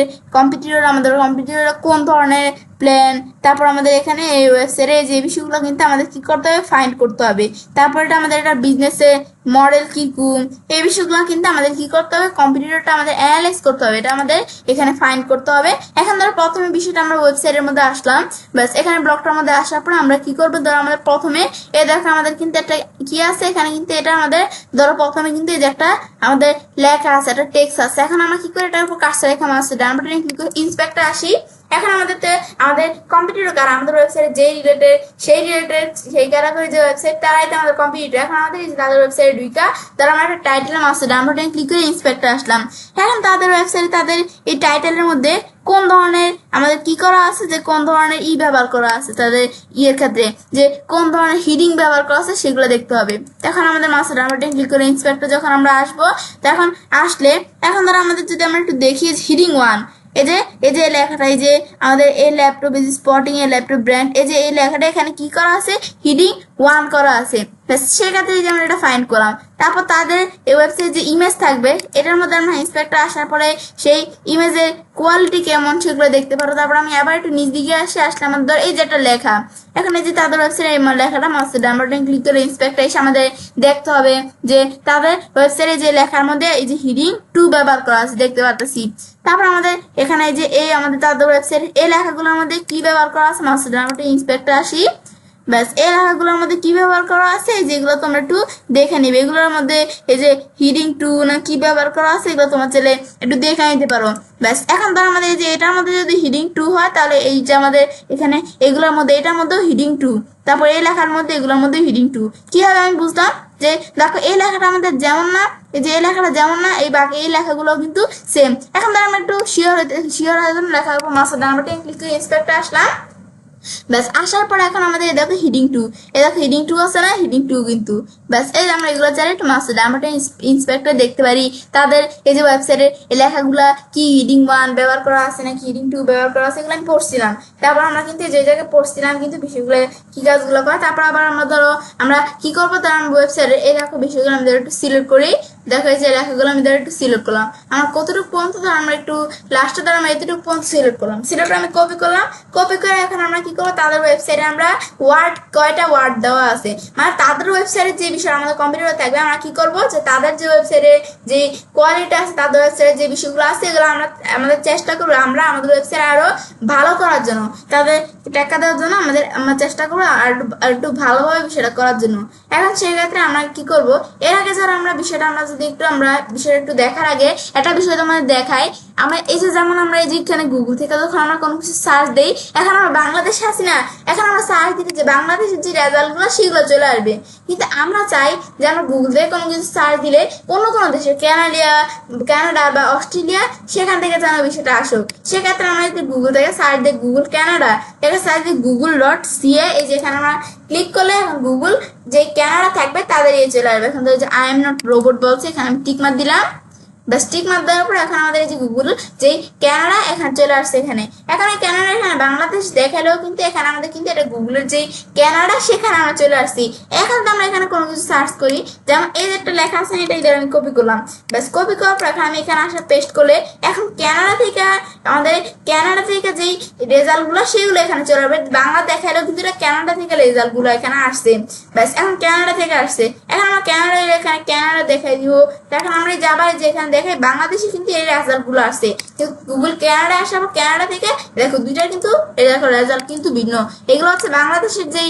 আমাদের কম্পিউটারের কোন ধরনের প্ল্যান, তারপর আমাদের এখানে এই ওয়েবসাইটে যে বিষয়গুলো কিন্তু আমাদের কি করতে হবে, ফাইন্ড করতে হবে। তারপর এটা আমাদের এটা বিজনেসে মডেল কিরকম, এই বিষয়গুলো কিন্তু আমাদের কি করতে হবে, কম্পিউটারটা আমাদের অ্যানালাইজ করতে হবে, এটা আমাদের এখানে ফাইন্ড করতে হবে। এখন ধরো প্রথমে বিষয়টা আমরা ওয়েবসাইটের মধ্যে আসলাম, ব্যাস এখানে ব্লগটার মধ্যে আসার পর আমরা কি করবো, ধরো আমাদের প্রথমে দেখো আমাদের কিন্তু একটা কি আছে এখানে, কিন্তু এটা আমাদের ধরো প্রথমে কিন্তু এই যে একটা আমাদের লেখা আছে, একটা টেক্সট আছে। এখন আমরা কি করে এটার উপর কাজটা রেখা আছে, ডান বাটনে ক্লিক করে ইন্সপেক্টর আসি। এখন আমাদের কম্পিউটার কারা, আমাদের ওয়েবসাইটে যেই রিলেটেড সেই ক্যাটাগরি যে ওয়েবসাইট, তারাই তো আমাদের কম্পিউটার। এখন আমাদের তাদের ওয়েবসাইটে ঢুকা তারা আমরা একটা টাইটেল আছে, ডান বাটনে ক্লিক করে ইন্সপেক্টর আসলাম। এখন তাদের ওয়েবসাইটে তাদের এই টাইটেলের মধ্যে কোন ধরনের আমাদের কি করা আছে, যে কোন ধরনের ব্যবহার করা আছে তাদের ইয়ের ক্ষেত্রে, যে কোন ধরনের হিডিং ব্যবহার করা আছে সেগুলো দেখতে হবে। এখন আমাদের মাস্টার ডান বাটনে ক্লিক করে ইন্সপেক্টর যখন আমরা আসবো, তখন আসলে এখন ধরো আমাদের যদি আমরা একটু দেখি হিডিং 1, এই যে লেখাটা, এই যে আমাদের এই ল্যাপটপ, এই যে স্পটিং এর ল্যাপটপ ব্র্যান্ড, এই যে এই লেখাটা এখানে কি করা আছে, হিডিং 1 করা আছে। সেক্ষেত্রে যে আমরা এটা ফাইন্ড করলাম। তারপর তাদের এই ওয়েবসাইটে যে ইমেজ থাকবে, এটার মধ্যে আমরা ইন্সপেক্টর আসার পরে সেই ইমেজের কোয়ালিটি কেমন সেগুলো দেখতে পারো। তারপর আমি আবার একটু নিচ দিকে আসলে আমাদের ধর এই যে একটা লেখা, এখন এই যে তাদের ওয়েবসাইটে এই লেখাটা মাস্টার ডান বাটনে ক্লিক করে ইন্সপেক্টর এসে আমাদের দেখতে হবে যে তাদের ওয়েবসাইটে যে লেখার মধ্যে এই যে হিডিং 2 ব্যবহার করা আছে দেখতে পারতেছি। তারপর আমাদের এখানে যে এই আমাদের তাদের ওয়েবসাইট এই লেখাগুলোর মধ্যে কি ব্যবহার করা আছে, মাস্টার ডান বাটনে ইন্সপেক্টর আসি। ব্যাস এই লেখাগুলোর মধ্যে কি ব্যবহার করা আছে, যেগুলো তোমরা একটু দেখে নিবে। এগুলোর মধ্যে এই যে হিডিং 2 না কি ব্যবহার করা আছে, এগুলো তোমার ছেলে একটু দেখে নিতে পারো। ব্যাস এখন ধর আমাদের এই যে এটার মধ্যে যদি হিডিং 2 হয়, তাহলে এই যে আমাদের এখানে এগুলোর মধ্যে এটার মধ্যেও হিডিং 2, তারপর এই লেখার মধ্যে এগুলোর মধ্যে হিডিং 2 কি হবে আমি বুঝলাম। যে দেখো এই লেখাটা আমাদের যেমন না, এই যে এই লেখাটা যেমন না, এই বাকি এই লেখাগুলো কিন্তু সেম। এখন ধর আমরা একটু শিওর হয়ে জন্য লেখার উপর মাস্টার ডান বাটনে ক্লিক করে ইন্সপেক্টর আসলাম। ব্যাস আসার পর এখন আমাদের দেখো হিডিং 2, এই দেখো হিডিং 2 আছে না, হিডিং 2 কিন্তু। ব্যাস এই আমরা এগুলো চাইলে একটু মাস্টার ডান বাটনে ইন্সপেক্টর দেখতে পারি তাদের এই যে ওয়েবসাইটের এই লেখাগুলা কি হিডিং 1 ব্যবহার করা আছে নাকি হিডিং 2 ব্যবহার করা আছে, এগুলো আমি পড়ছিলাম। তারপর আমরা কিন্তু যে জায়গায় পড়ছিলাম কিন্তু বিষয়গুলো কি কাজগুলো করে। তারপর আবার আমরা ধরো আমরা কি করবো, তার ওয়েবসাইটে এই দেখো বিষয়গুলো আমি একটু সিলেক্ট করি। দেখো এই যে লেখাগুলো আমি একটু সিলেক্ট করলাম, আমার কতটুকু পর্যন্ত ধর আমরা একটু লাস্টে ধর আমরা এতটুকু পর্যন্ত সিলেক্ট করলাম। সিলেক্ট আমি কপি করলাম, কপি করে এখন আমরা কি করবো, তাদের ওয়েবসাইটে আমরা কয়টা ওয়ার্ড দেওয়া আছে, মানে তাদের ওয়েবসাইটে যে বিষয় আমাদের কম্পিউটারে থাকবে, আমরা কি করবো যে তাদের যে ওয়েবসাইটে যে কোয়ালিটি আছে, তাদের ওয়েবসাইটে যে বিষয়গুলো আছে, এগুলো আমরা আমাদের চেষ্টা করবো আমরা আমাদের ওয়েবসাইট আরো ভালো করার জন্য, তাদের টাকা দেওয়ার জন্য আমরা চেষ্টা করবো আর একটু ভালোভাবে বিষয়টা করার জন্য। এখন সেই ক্ষেত্রে আমরা কি করবো, এর আগে যারা আমরা বিষয়টা আমরা যদি একটু আমরা বিষয়টা একটু দেখার আগে একটা বিষয় তোমাদের দেখাই। আমরা এই যে যেমন আমরা এই যে এখানে গুগল থেকে যখন আমরা কোনো কিছু সার্চ দিই, এখন আমরা বাংলাদেশে আছি না, এখন আমরা সার্চ দিতে যে বাংলাদেশের যে রেজাল্টগুলো সেগুলো চলে আসবে। কিন্তু আমরা চাই যে আমরা গুগল থেকে কোনো কিছু সার্চ দিলে অন্য কোনো দেশে কানাডা বা অস্ট্রেলিয়া সেখান থেকে যেন বিষয়টা আসুক। সেক্ষেত্রে আমরা যদি গুগল থেকে সার্চ দিই গুগল কানাডা, এটা সার্চ দিই google.ca, এই যে এখানে আমরা ক্লিক করলে এখন গুগল যে কানাডা থাকবে তাদের এই চলে আসবে। এখন যে আই এম নট রোবট বলছে, এখানে আমি টিক মার দিলাম। ব্যাস টিক মার দেওয়ার পর এখন আমাদের এই যে গুগল যে ক্যানাডা এখানে চলে আসছে। এখানে এখন এই ক্যানাডা এখানে বাংলাদেশ দেখালেও কিন্তু এখানে আমাদের কিন্তু এটা গুগলের যে ক্যানাডা সেখানে আমরা চলে আসছি। এখন তো আমরা এখানে কোনো কিছু সার্চ করি, যেমন এই যে একটা লেখা আছে এটা আমি কপি করলাম। ব্যাস কপি করার পর এখন আমি এখানে আসা পেস্ট করলে এখন ক্যানাডা থেকে যেই রেজাল্টগুলো সেগুলো এখানে চলে আসবে। বাংলা দেখালেও কিন্তু এটা ক্যানাডা থেকে রেজাল্টগুলো এখানে আসছে। ব্যাস এখন ক্যানাডা থেকে আসছে, এখন আমরা এখানে ক্যানাডা দেখাই দিব। এখন আমরা যাবার যে এখানে দেখাই বাংলাদেশে কিন্তু এই রেজাল্টগুলো আসছে, গুগল কানাডা আসে, আবার কানাডা থেকে দেখো দুইটা কিন্তু দেখো রেজাল্ট কিন্তু ভিন্ন। এগুলো হচ্ছে বাংলাদেশের যেই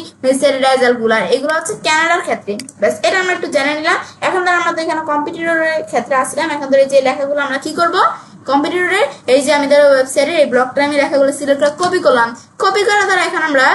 রেজাল্টগুলো, এগুলো হচ্ছে কানাডার ক্ষেত্রে। ব্যাস এটা আমরা একটু জেনে নিলাম। এখন ধর আমরা এখানে কম্পিটিটরের ক্ষেত্রে আসলাম। এখন ধর এই যে লেখাগুলো আমরা কি করব, কম্পিটিটরে এই যে আমি ধরো ওয়েবসাইটে এই ব্লগটা আমি লেখাগুলো সিলেক্ট করে কপি করলাম। কপি করে ধর এখন আমরা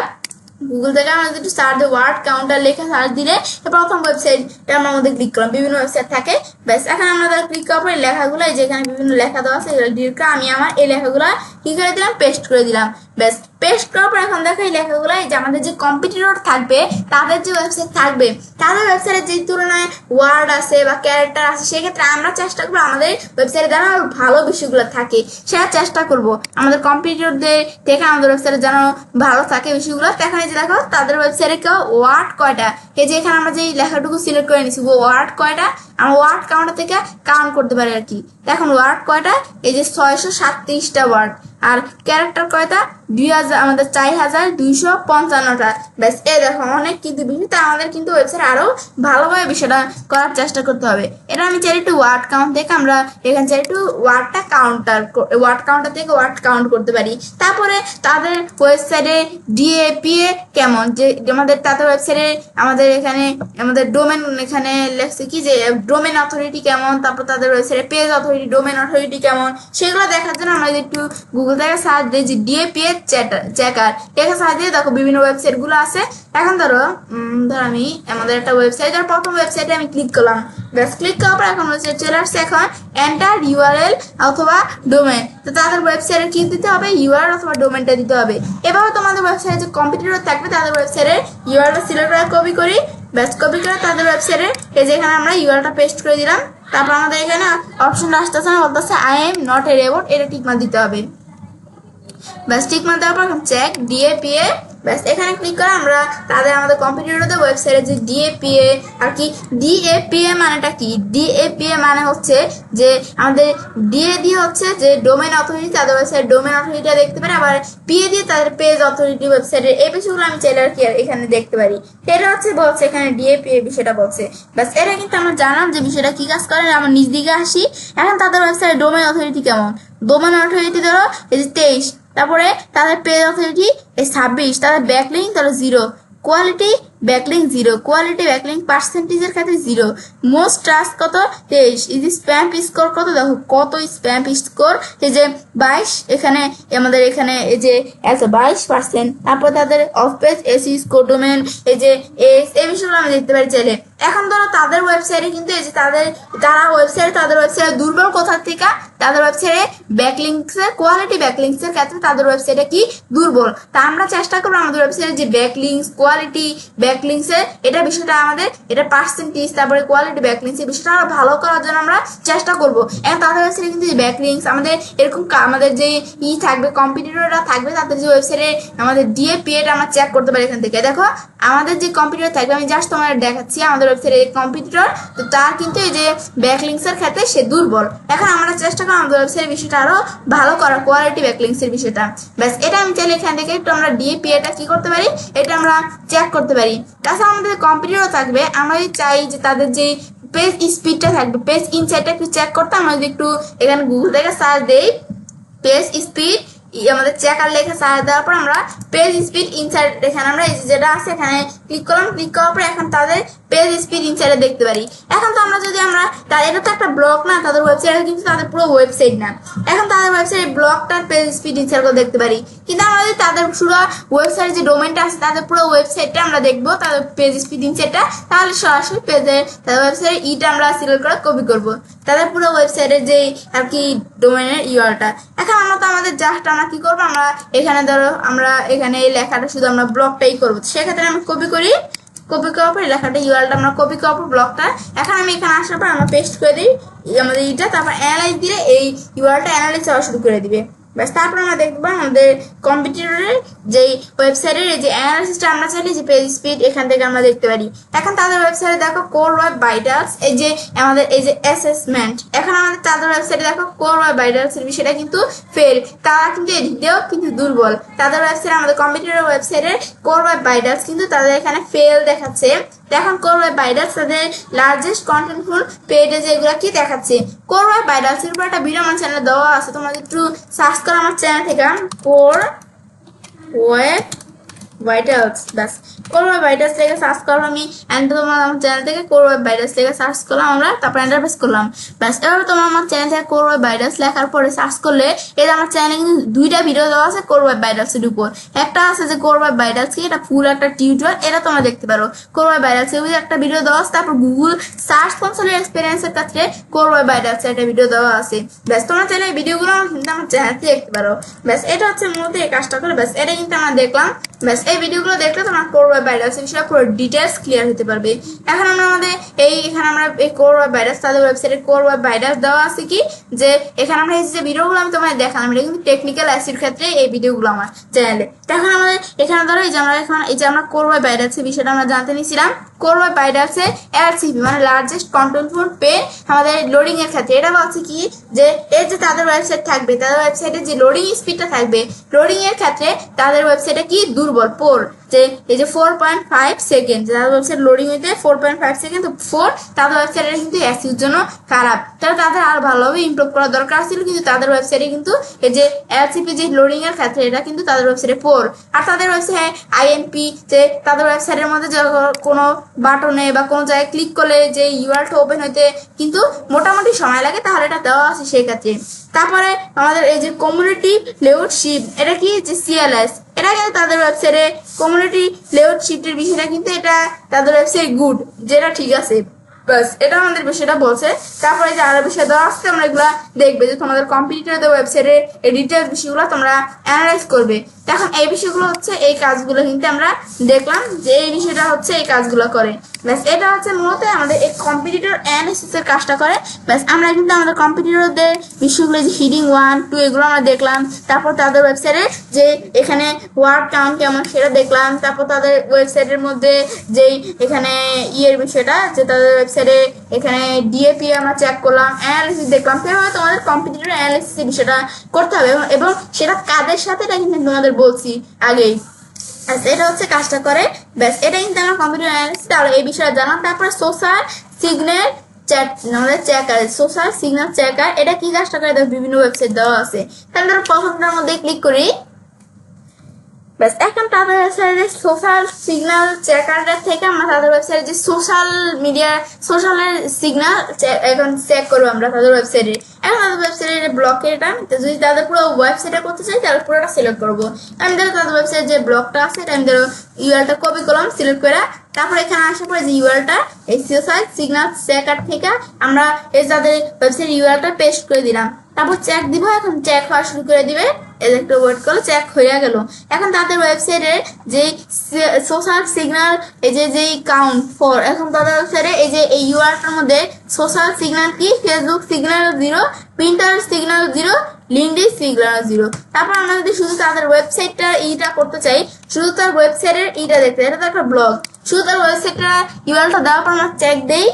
গুগল থেকে আমরা যদি সার্চ ওয়ার্ড কাউন্টার লেখা সার্চ দিলে প্রথম ওয়েবসাইটটা আমরা মধ্যে ক্লিক করলাম, বিভিন্ন ওয়েবসাইট থাকে। ব্যাস এখন আমরা ধর ক্লিক করার পরে লেখাগুলো এই যে এখানে বিভিন্ন লেখা দেওয়া আছে, এগুলো ডিলিট করে আমি আমার এই লেখাগুলো কি করে দিলাম, পেস্ট করে দিলাম। ব্যাস পেস্ট করার পর এখন দেখো এই লেখাগুলো এই যে আমাদের যে কম্পিটিটর থাকবে তাদের যে ওয়েবসাইট থাকবে, তাদের ওয়েবসাইটের যে তুলনায় ওয়ার্ড আছে বা ক্যারেক্টার আছে, সেক্ষেত্রে আমরা চেষ্টা করবো আমাদের ওয়েবসাইটে যেন ভালো বিষয়গুলো থাকে, সেটা চেষ্টা করব আমাদের কম্পিটিটরদের থেকে আমাদের ওয়েবসাইটে যেন ভালো থাকে বিষয়গুলো। এখন এই যে দেখো তাদের ওয়েবসাইটে কেউ ওয়ার্ড কয়টা, এই যে এখানে আমরা যে লেখাটুকু সিলেক্ট করে নিছি ওয়ার্ড কয়টা, আমরা ওয়ার্ড কাউন্টার থেকে কাউন্ট করতে পারি আর কি। এখন ওয়ার্ড কয়টা, এই যে 637টা ওয়ার্ড, আর ক্যারেক্টার কয়টা, 2000 আমাদের 4255টা। ব্যাস এই দেখো অনেক কিন্তু বিষয়, তা আমাদের কিন্তু ওয়েবসাইট আরো ভালোভাবে বিষয়টা করার চেষ্টা করতে হবে। এটা আমি চাই একটু ওয়ার্ড কাউন্ট থেকে আমরা এখানে চাই একটু ওয়ার্ড কাউন্টার থেকে ওয়ার্ড কাউন্ট করতে পারি। তারপরে তাদের ওয়েবসাইটে ডিএপিএ কেমন, যে আমাদের তাদের ওয়েবসাইটে আমাদের এখানে আমাদের ডোমেন এখানে লেখছে কি যে ডোমেন অথরিটি কেমন, তারপর তাদের ওয়েবসাইটে পেজ অথরিটি, ডোমেন অথরিটি কেমন, সেগুলো দেখার জন্য আমরা একটু গুগল থেকে সার্চ দিই যে ডিএপিএ চেকার লেখা সার্চ দিয়ে দেখো বিভিন্ন ওয়েবসাইট গুলো আছে। এখন ধরো আমি আমাদের একটা ওয়েবসাইট, ধর প্রথম ওয়েবসাইটে আমি ক্লিক করলাম। ব্যাস ক্লিক করার পর এখন ওয়েবসাইট চলে আসছে। এখন এন্টার ইউআরএল অথবা ডোমেন, তো তাদের ওয়েবসাইটে কি দিতে হবে, ইউআরএল অথবা ডোমেনটা দিতে হবে। এভাবে তোমাদের ওয়েবসাইটে যে কম্পিটিটর থাকবে তাদের ওয়েবসাইটে ইউআরএল সিলেক্ট করে কপি করি। ব্যাস কপি করে তাদের ওয়েবসাইটে এই যে এখানে আমরা ইউআরএলটা পেস্ট করে দিলাম। তারপর আমাদের এখানে অপশনটা আসতেছে বলতেছে I am not a robot, এটা ঠিক মার দিতে হবে। ব্যাস টিক মার দেওয়ার পর চেক ডিএপিএ, ব্যাস এখানে ক্লিক করে আমরা তাদের আমাদের কম্পিউটারের ওয়েবসাইটে যে ডিএপিএ আর কি, ডিএপিএ মানেটা কি, ডিএপিএ মানে হচ্ছে যে আমাদের ডিএ দিয়ে হচ্ছে যে ডোমেন অথরিটি, তাদের ওয়েবসাইট ডোমেন অথরিটিটা দেখতে পারে, আবার পিএ দিয়ে তাদের পেজ অথরিটি ওয়েবসাইটের এই বিষয়গুলো আমি চাইলে আর কি এখানে দেখতে পারি। এটা হচ্ছে বলছে এখানে ডিএপিএ বিষয়টা বলছে। ব্যাস এটা কিন্তু আমরা জানলাম যে বিষয়টা কি কাজ করে। আমরা নিজ দিকে আসি, এখন তাদের ওয়েবসাইটে ডোমেন অথরিটি কেমন, ডোমেন অথরিটি ধরো এই যে 23, তারপরে তাদের পেজ অথরিটি এই 26, তাদের ব্যাকলিং ধরো 0, কোয়ালিটি ব্যাকলিং 0, কোয়ালিটি ব্যাকলিং পার্সেন্টেজের ক্ষেত্রে 0, মোস্ট ট্রাস্ট কত 23, এই যে স্প্যাম স্কোর কত দেখো কত স্প্যাম স্কোর এই যে 22, এখানে আমাদের এখানে এই যে 22%। তারপর তাদের of page AC score domain এই যে এই বিষয়গুলো আমি দেখতে পারি চাইলে। এখন ধরো তাদের ওয়েবসাইটে কিন্তু এই যে তারা ওয়েবসাইটে তাদের ওয়েবসাইটে দুর্বল কোথা থেকে, তাদের ওয়েবসাইটে ব্যাকলিংসের কোয়ালিটি ব্যাকলিংসের ক্ষেত্রে তাদের ওয়েবসাইটে কি দুর্বল। তা আমরা চেষ্টা করবো আমাদের ওয়েবসাইটে যে ব্যাকলিংস কোয়ালিটি ব্যাকলিংসের এটা বিষয়টা আমাদের এটা পার্সেন্টেজ, তারপরে কোয়ালিটি ব্যাকলিংস এই বিষয়টা আরো ভালো করার জন্য আমরা চেষ্টা করবো। এখন তাদের ওয়েবসাইটে কিন্তু যে ব্যাকলিংস আমাদের এরকম আমাদের যে থাকবে কম্পিটিটররা থাকবে তাদের যে ওয়েবসাইটে আমাদের ডিএপিএটা আমরা চেক করতে পারি। এখান থেকে দেখো আমাদের যে কম্পিটিটর থাকবে, আমি জাস্ট তোমার দেখাচ্ছি আমাদের ওয়েবসাইটে কম্পিটিটর, তো তার কিন্তু এই যে ব্যাকলিংসের ক্ষেত্রে সে দুর্বল। এখন আমরা চেষ্টা করি আমাদের ওয়েবসাইটের বিষয়টা আরো ভালো করার, কোয়ালিটি ব্যাকলিংসের বিষয়টা। ব্যাস এটা আমি চাইলে এখান থেকে একটু আমরা ডিএপিএটা কি করতে পারি, এটা আমরা চেক করতে পারি। তাছাড়া আমাদের কম্পিটিটর থাকবে, আমরা যদি চাই যে তাদের যে পেজ স্পিডটা থাকবে, পেজ ইনসাইটটা একটু চেক করতে, আমরা যদি একটু এখানে গুগল থেকে সার্চ দেই পেজ স্পিড আমাদের চেকার লেখা সার্চ দেওয়ার পর আমরা পেজ স্পিড ইনসাইট এখানে আমরা এই যেটা আছে এখানে ক্লিক করলাম। ক্লিক করার পর এখন তাদের পেজ স্পিড ইনসাইটে দেখতে পারি। এখন তো আমরা যদি আমরা এটা তো একটা ব্লগ না, তাদের ওয়েবসাইট কিন্তু তাদের পুরো ওয়েবসাইট না। এখন তাদের ওয়েবসাইট ব্লগটার পেজ স্পিড ইনসাইট দেখতে পারি, কিন্তু আমরা যদি তাদের পুরো ওয়েবসাইট যে ডোমেনটা আছে তাদের পুরো ওয়েবসাইটটা আমরা দেখবো তাদের পেজ স্পিড ইনসাইটটা, তাহলে সরাসরি পেজের তাদের ওয়েবসাইট ইটা আমরা সিলেক্ট করে কপি করবো তাদের পুরো ওয়েবসাইটের যে আর কি ডোমেনের ইউআরটা। এখন আমরা তো আমাদের জাস্ট আমরা কি করবো, আমরা এখানে ধরো আমরা এখানে এই লেখাটা শুধু আমরা ব্লগটাই করবো, সেক্ষেত্রে আমি কপি করি। কপি করার পর লেখাটা ইউআরএলটা আমরা কপি করার পর ব্লগটা এখন আমি এখানে আসার পর আমরা পেস্ট করে দিই আমাদের এটা, তারপর অ্যানালাইজ দিলে এই ইউআরএলটা অ্যানালাইজ হওয়া শুরু করে দিবে। ব্যাস তারপর আমরা দেখবো আমাদের কম্পিউটারের যে ওয়েবসাইটের যে অ্যানালাইসিসটা আমরা চাইলে যে পেজ স্পিড এখান থেকে আমরা দেখতে পারি। এখন তাদের ওয়েবসাইটে দেখো কোর ওয়েব ভাইটালস এই যে আমাদের এই যে অ্যাসেসমেন্ট, এখন আমাদের তাদের ওয়েবসাইটে দেখো কোর ওয়েব ভাইটালস এর বিষয়টা কিন্তু ফেল, তারা কিন্তু এদিক দিয়েও কিন্তু দুর্বল। তাদের ওয়েবসাইটে আমাদের কম্পিউটারের ওয়েবসাইটের কোর ওয়েব ভাইটালস কিন্তু তাদের এখানে ফেল দেখাচ্ছে, এখন কোর ওয়েব ভাইরালস তাদের লার্জেস্ট কন্টেন্টফুল পেজে যেগুলো কি দেখাচ্ছে। কোর ওয়েব ভাইরালস এর উপর একটা ভিডিও আমার চ্যানেলে দেওয়া আছে, তোমাদের একটু সার্চ করো আমার চ্যানেল থেকে কোর ওয়েব ভাইরালস, ব্যাস কোর ওয়েব ভাইরালস থেকে সার্চ করো। আমি তোমার আমার চ্যানেল থেকে কোর ওয়েব ভাইরালস থেকে সার্চ করলাম আমরা, তারপর এন্টার প্রেস করলাম, ব্যাস। এবার তোমার আমার চ্যানেল থেকে কোর ওয়েব ভাইরালস লেখার পরে সার্চ করলে এই যে আমার চ্যানেলে কিন্তু দুইটা ভিডিও দেওয়া আছে কোর ওয়েব ভাইরালস এর উপর। একটা আছে যে কোর ওয়েব ভাইরালস কি, এটা ফুল একটা টিউটোরিয়াল, এটা তোমরা দেখতে পারো। কোর ওয়েব ভাইরালস এর একটা ভিডিও দেওয়া আছে, তারপর গুগল সার্চ কনসোলের এক্সপেরিয়েন্সের ক্ষেত্রে কোর ওয়েব ভাইরালস একটা ভিডিও দেওয়া আছে, ব্যাস। তোমরা চাইলে এই ভিডিওগুলো কিন্তু আমার চ্যানেল থেকে দেখতে পারো, ব্যাস। এটা হচ্ছে মূলত এই কাজটা করে, ব্যাস। এটা কিন্তু আমরা দেখলাম, ব্যাস। এই ভিডিওগুলো দেখলে তোমার কোর ওয়েব ভাইরালস বিষয়ে পুরো ডিটেলস ক্লিয়ার হতে পারবে। এখন আমরা আমাদের এখানে আমরা এই কোর ওয়েব ভাইরালস তাদের ওয়েবসাইটে কোর ওয়েব ভাইরালস দেওয়া আছে কি, যে এখানে আমরা এই যে ভিডিওগুলো আমি তোমাদের দেখালাম, এটা কিন্তু টেকনিক্যাল অ্যাসির ক্ষেত্রে এই ভিডিওগুলো আমার চ্যানেলে। এখন আমাদের এখানে ধরো এই যে আমরা এখন এই যে আমরা কোর ওয়েব ভাইরালস এর বিষয়টা আমরা জানতে নিছিলাম। কোর ওয়েব ভাইরালস এর LCP মানে লার্জেস্ট কন্টেন্টফুল পেজ আমাদের লোডিং এর ক্ষেত্রে এটা বলছে কি, যে এই যে তাদের ওয়েবসাইট থাকবে, তাদের ওয়েবসাইটে যে লোডিং স্পিডটা থাকবে, লোডিং এর ক্ষেত্রে তাদের ওয়েবসাইটে কি দুর্বল, পোর, যে এই যে 4.5 সেকেন্ড, তাদের ওয়েবসাইট লোডিং হইতে 4.5 সেকেন্ড, তো 4 তাদের ওয়েবসাইটের কিন্তু এসইওর জন্য খারাপ, তাহলে তাদের আর ভালোভাবে ইমপ্রুভ করা দরকার ছিল, কিন্তু তাদের ওয়েবসাইটে কিন্তু এই যে LCP যে লোডিং এর ক্ষেত্রে এটা কিন্তু তাদের ওয়েবসাইটে 4। আর তাদের ওয়েবসাইটে INP, যে তাদের ওয়েবসাইটের মধ্যে কোনো বাটনে বা কোনো জায়গায় ক্লিক করলে যে ইউআরএলটা ওপেন হইতে কিন্তু মোটামুটি সময় লাগে, তাহলে এটা দেওয়া আছে সেই ক্ষেত্রে। তারপরে আমাদের এই যে কমিউনিটি লেআউট শিপ, এটা কি যে CLS, এটা কিন্তু তাদের ওয়েবসাইটে কমিউনিটি লেআউট শিটের বিষয়টা কিন্তু এটা তাদের ওয়েবসাইট গুড, যেটা ঠিক আছে, বাস। এটা আমাদের বিষয়টা বলছে। তারপরে যে আরো বিষয় দেওয়া আছে, তোমরা এগুলা দেখবে যে তোমাদের কম্পিউটারের ওয়েবসাইটে এই ডিটেলস বিষয়গুলো তোমরা অ্যানালাইজ করবে। এখন এই বিষয়গুলো হচ্ছে এই কাজগুলো কিন্তু আমরা দেখলাম যে এই বিষয়টা হচ্ছে এই কাজগুলো করে, ব্যাস। এটা হচ্ছে মূলত আমাদের এই কম্পিটিটর অ্যানালিসিস এর কাজটা করে, ব্যাস। আমরা কিন্তু আমাদের কম্পিটিটরদের বিষয়গুলো যে হিডিং 1, 2 এগুলো আমরা দেখলাম। তারপর তাদের ওয়েবসাইটে যে এখানে ওয়ার্ড কাউন্ট কেমন সেটা দেখলাম। তারপর তাদের ওয়েবসাইটের মধ্যে যেই এখানে ইয়ের বিষয়টা, যে তাদের ওয়েবসাইটে এখানে DAP আমরা চেক করলাম, অ্যানালিসিস দেখলাম। সেভাবে তোমাদের কম্পিটিটর অ্যানালিসিস বিষয়টা করতে হবে, এবং সেটা কাদের সাথে এটা কিন্তু তোমাদের বলছি আগেই, এটা হচ্ছে কাজটা করে, ব্যাস। এটা কিন্তু আমরা কম্পিউটার অ্যানালিসিস তাহলে এই বিষয়ে জানলাম। তারপরে social signal checker, social signal checker, এটা কি কাজটা করে বিভিন্ন ওয়েবসাইট দেওয়া আছে। তাহলে ধরো প্রথমটার মধ্যে ক্লিক করি, ব্যাস। এখন তাদের ওয়েবসাইটে সোশ্যাল সিগন্যাল চেকারটা থেকে আমরা তাদের ওয়েবসাইটে যে সোশ্যাল মিডিয়া সোশ্যালের সিগন্যাল এখন চেক করবো আমরা তাদের ওয়েবসাইটে। এখন তাদের ওয়েবসাইটে ব্লকের এটা যদি তাদের পুরো ওয়েবসাইটে করতে চাই তাহলে পুরোটা সিলেক্ট করবো। আমি ধরো তাদের ওয়েবসাইটে যে ব্লকটা আছে এটা আমি ধরো ইউআরএলটা কপি করলাম সিলেক্ট করে, তারপর এখানে আসার পরে যে ইউআরএলটা এই সোশ্যাল সিগন্যাল চেকার থেকে আমরা এই তাদের ওয়েবসাইট ইউআরএলটা পেস্ট করে দিলাম, তারপর চেক দিব। এখন চেক হওয়া শুরু করে দিবে, একটু ওয়েট করলে চেক হয়ে গেল। এখন তাদের ওয়েবসাইটের যে সোশ্যাল সিগন্যাল এই যেই কাউন্ট ফর, এখন তাদের ওয়েবসাইটে এই যে এই ইউআরএলটার মধ্যে সোশ্যাল সিগন্যাল কি, Facebook signal 0, Pinterest signal 0, LinkedIn signal 0। তারপর আমরা যদি শুধু তাদের ওয়েবসাইটটা ইটা করতে চাই, শুধু তার ওয়েবসাইটের ইটা দেখতে, এটা তো একটা ব্লগ, শুধু তার ওয়েবসাইটটা ইউআরএলটা দেওয়ার পর আমরা চেক দেই,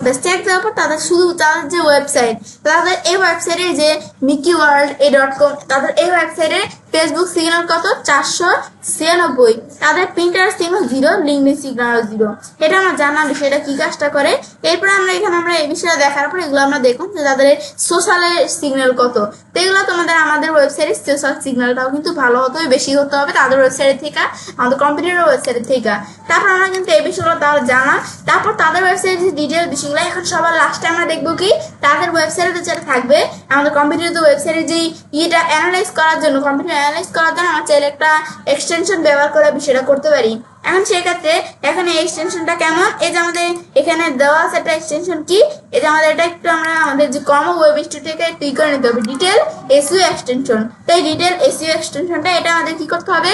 ব্যাস। চেক দেওয়ার পর তাদের শুধু তাদের যে ওয়েবসাইট, তাদের এই ওয়েবসাইটে যে mickeyworld.com, তাদের এই ওয়েবসাইটে ফেসবুক সিগন্যাল কত 496, তাদের পিন্টারেস্ট সিগন্যাল 0, লিঙ্কডইন সিগন্যাল 0। এটা আমরা জানলাম বিষয়টা কি কাজটা করে। এরপরে আমরা এখানে আমরা এই বিষয়ে দেখার পর এগুলো আমরা দেখুন যে তাদের সোশ্যালের সিগন্যাল কত, তো এগুলো তোমাদের আমাদের ওয়েবসাইটের সোশ্যাল সিগন্যালটাও কিন্তু ভালো হতে হবে, বেশি হতে হবে তাদের ওয়েবসাইট থেকে, আমাদের কম্পিউটারের ওয়েবসাইট থেকে। তারপর আমরা কিন্তু এই বিষয়গুলো তাহলে জানলাম। তারপর তাদের ওয়েবসাইটের যে ডিটেল বিষয়গুলো এখন সবার লাস্টে আমরা দেখবো কি, তাদের ওয়েবসাইটে যেটা থাকবে আমাদের কম্পিউটারের ওয়েবসাইটে যে ইটা অ্যানালাইজ করার জন্য, কম্পিউটার অ্যানালাইজ করার জন্য আমরা চাইলে একটা এক্সটেনশন ব্যবহার করে বিষয়টা করতে পারি। এখন সেক্ষেত্রে এখানে এক্সটেনশনটা কেমন, এই যে আমাদের এখানে দেওয়া আছে একটা এক্সটেনশন কি, এই যে আমাদের এটা একটু আমরা আমাদের যে কর্ম ওয়েব স্টুডিওকে একটু করে নিতে হবে, ডিটেল এসইও এক্সটেনশন। তো এই ডিটেল এসইও এক্সটেনশনটা এটা আমাদের কি করতে হবে,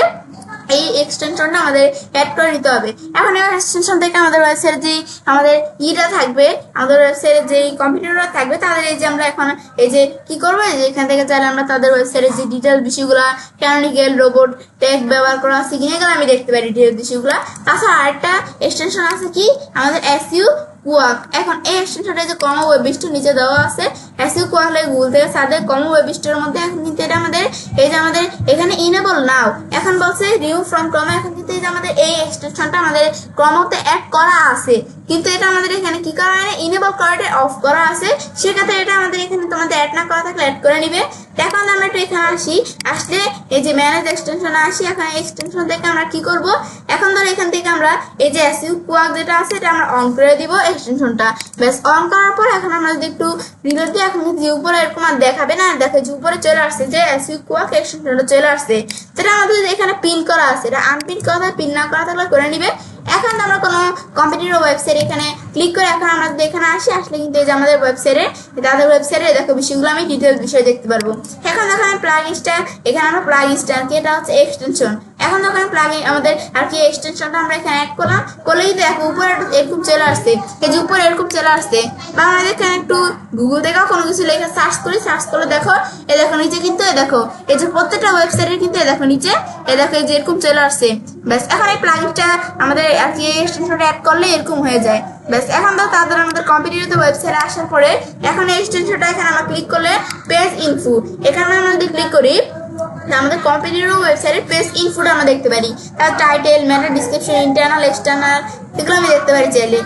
এই এক্সটেনশনটা আমাদের অ্যাড করে নিতে হবে। এখন এই এক্সটেনশন থেকে আমাদের ওয়েবসাইটে যে আমাদের ইটা থাকবে, আমাদের ওয়েবসাইটে যে কম্পিউটাররা থাকবে, তাদের এই যে আমরা এখন এই যে কি করবো, যে এখান থেকে চাইলে আমরা তাদের ওয়েবসাইটে যে ডিটেল বিষয়গুলো ক্যানোনিক্যাল রোবট ট্যাগ ব্যবহার করা আছে কিনা এগুলো আমি দেখতে পারি ডিটেল বিষয়গুলো। তাছাড়া আরেকটা এক্সটেনশন আছে কি, আমাদের এসইও কুয়াক। এখন এই এক্সটেনশনটা যে কমা ওয়েব স্টোর নিচে দেওয়া আছে, এসইউ কুয়াক লাগে গুগল থেকে সার্চ কমা ওয়েব স্টোরের মধ্যে। এখন কিন্তু এটা আমাদের এই যে আমাদের এখানে ইনেবল নাও, এখন বলছে রিমুভ ফ্রম ক্রমা। এখন কিন্তু এই যে আমাদের এই এক্সটেনশনটা আমাদের ক্রমতে অ্যাড করা আছে, কিন্তু এটা আমাদের এখানে কি করা হয় না, ইনেবল করাটা অফ করা আছে। সেক্ষেত্রে এটা আমাদের এখানে তোমাদের অ্যাড না করা থাকলে অ্যাড করে নিবে। এখন আমরা একটু এখানে আসি, আসলে এই যে ম্যানেজ এক্সটেনশনে আসি। এখন এক্সটেনশন থেকে আমরা কি করব, এখন ধরো এখান থেকে আমরা এই যে এসইউ কুয়াক যেটা আছে এটা আমরা অন করে দিব এক্সটেনশনটা। ব্যাস অন করার পর এখন আমরা যদি একটু রিলোড দিই, এখন যে উপরে এরকম আর দেখাবে না, দেখো যে উপরে চলে আসছে যে এসইউ কুয়াক এক্সটেনশনটা চলে আসছে। যেটা আমাদের এখানে পিন করা আছে, এটা আনপিন করা থাকে, পিন না করা থাকলে করে নিবে। এখন আমরা কোনো কম্পিউটার ওয়েবসাইট এখানে ক্লিক করে এখন আমরা যদি এখানে আসি, আসলে কিন্তু এই যে আমাদের ওয়েবসাইটে, তাদের ওয়েবসাইটে দেখো বিষয়গুলো আমি ডিটেলস বিষয়ে দেখতে পারবো। এখন দেখো আমি প্লাগইনসটা, এখানে আমরা প্লাগইনসটা কি এটা হচ্ছে এক্সটেনশন। এখন দেখো আমি প্লাগইন আমাদের আর কি এক্সটেনশনটা আমরা এখানে অ্যাড করলাম, করলেই দেখো উপরে এরকম চলে আসছে, এই যে উপরে এরকম চলে আসছে। বা আমরা এখানে একটু গুগল থেকেও কোনো কিছু লেখা সার্চ করি, সার্চ করলে দেখো এই দেখো নিচে কিন্তু এই দেখো এই যে প্রত্যেকটা ওয়েবসাইটের কিন্তু এই দেখো নিচে এই দেখো এই যে এরকম চলে আসছে। ব্যাস এখন এই প্লাগইনটা আমাদের আর কি এক্সটেনশনটা অ্যাড করলে এরকম হয়ে যায়। ব্যাস এখন তো তাদের আমাদের কম্পিউটার ওয়েবসাইটে আসার পরে এখন এই এক্সটেনশনটা এখানে আমরা ক্লিক করলে পেজ ইনফো, এখানে আমরা যদি ক্লিক করি আমাদের কম্পিউটার ওয়েবসাইটের পেজ ইনফোটা আমরা দেখতে পারি। তার টাইটেল, মেটা ডিসক্রিপশন, ইন্টারনাল এক্সটার্নাল এগুলো আমি দেখতে পারি চাইলে।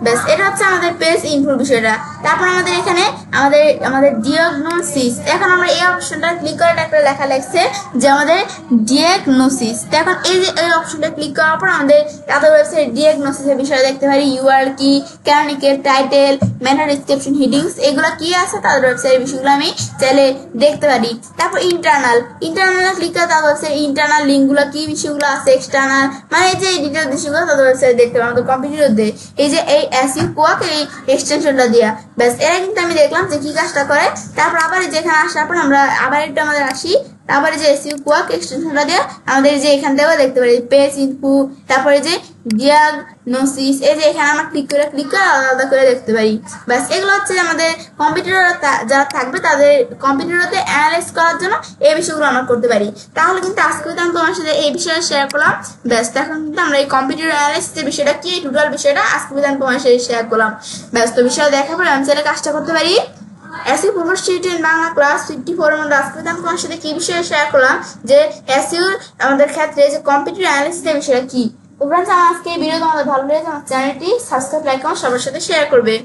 ব্যাস এটা হচ্ছে আমাদের পেজ ইনফোর বিষয়টা। তারপর আমাদের এখানে আমাদের আমাদের ডিয়াগনোসিস, এখন আমরা এই অপশনটা ক্লিক করে একটা লেখা লাগছে যে আমাদের ডিয়াগনোসিস। এখন এই যে এই অপশনটা ক্লিক করার পর আমাদের তাদের ওয়েবসাইট ডিয়াগনোসিসের বিষয়ে দেখতে পারি। ইউআর কি, ক্যানোনিক্যাল, টাইটেল, মেটা ডিসক্রিপশন, হিডিংস এগুলো কি আছে তাদের ওয়েবসাইটের বিষয়গুলো আমি চাইলে দেখতে পারি। তারপর ইন্টারনাল ক্লিক করে তাদের ওয়েবসাইট ইন্টারনাল লিঙ্কগুলো কি বিষয়গুলো আছে, এক্সটার্নাল মানে এই যে ডিটেল বিষয়গুলো তাদের ওয়েবসাইট দেখতে পারি আমাদের কম্পিউটার দিয়ে এই যে এই এসইউ কুয়াক এই এক্সটেনশনটা দিয়া। ব্যাস এরা কিন্তু আমি দেখলাম যে কি কাজটা করে। তারপর আবার যেখানে আসার পর আমরা আবার একটু আমাদের আসি, তারপরে যে এসইউ কুয়াক এক্সটেনশনটা দিয়ে আমাদের যে এখান থেকেও দেখতে পারি পেজ ইনফো, তারপরে যে ডিয়াগনোসিস এই যে এখানে আমরা ক্লিক করে আলাদা করে দেখতে পারি। ব্যাস এগুলো হচ্ছে আমাদের কম্পিউটার যারা থাকবে তাদের কম্পিউটারতে অ্যানালাইজ করার জন্য এই বিষয়গুলো আমরা করতে পারি। তাহলে কিন্তু আজকে আমি তোমার সাথে এই বিষয়ে শেয়ার করলাম। ব্যাস এখন কিন্তু আমরা এই কম্পিউটার অ্যানালাইসিসের বিষয়টা কি, টোটাল বিষয়টা আজকে আমি তোমার সাথে শেয়ার করলাম। ব্যস্ত বিষয় দেখার পরে আমি চাইলে কাজটা করতে পারি। এসইউ প্রোফেশনাল বাংলা ক্লাস 54 এর মধ্যে আজকে আমি তোমার সাথে কি বিষয়ে শেয়ার করলাম যে এসইউ আমাদের ক্ষেত্রে যে কম্পিউটার অ্যানালাইসিসের বিষয়টা কি। তো ফ্রেন্ডস, আমার আজকে এই ভিডিও তোমাদের ভালো লেগেছে আমার চ্যানেলটি সাবস্ক্রাইব, লাইক এবং সবার সাথে শেয়ার করবে।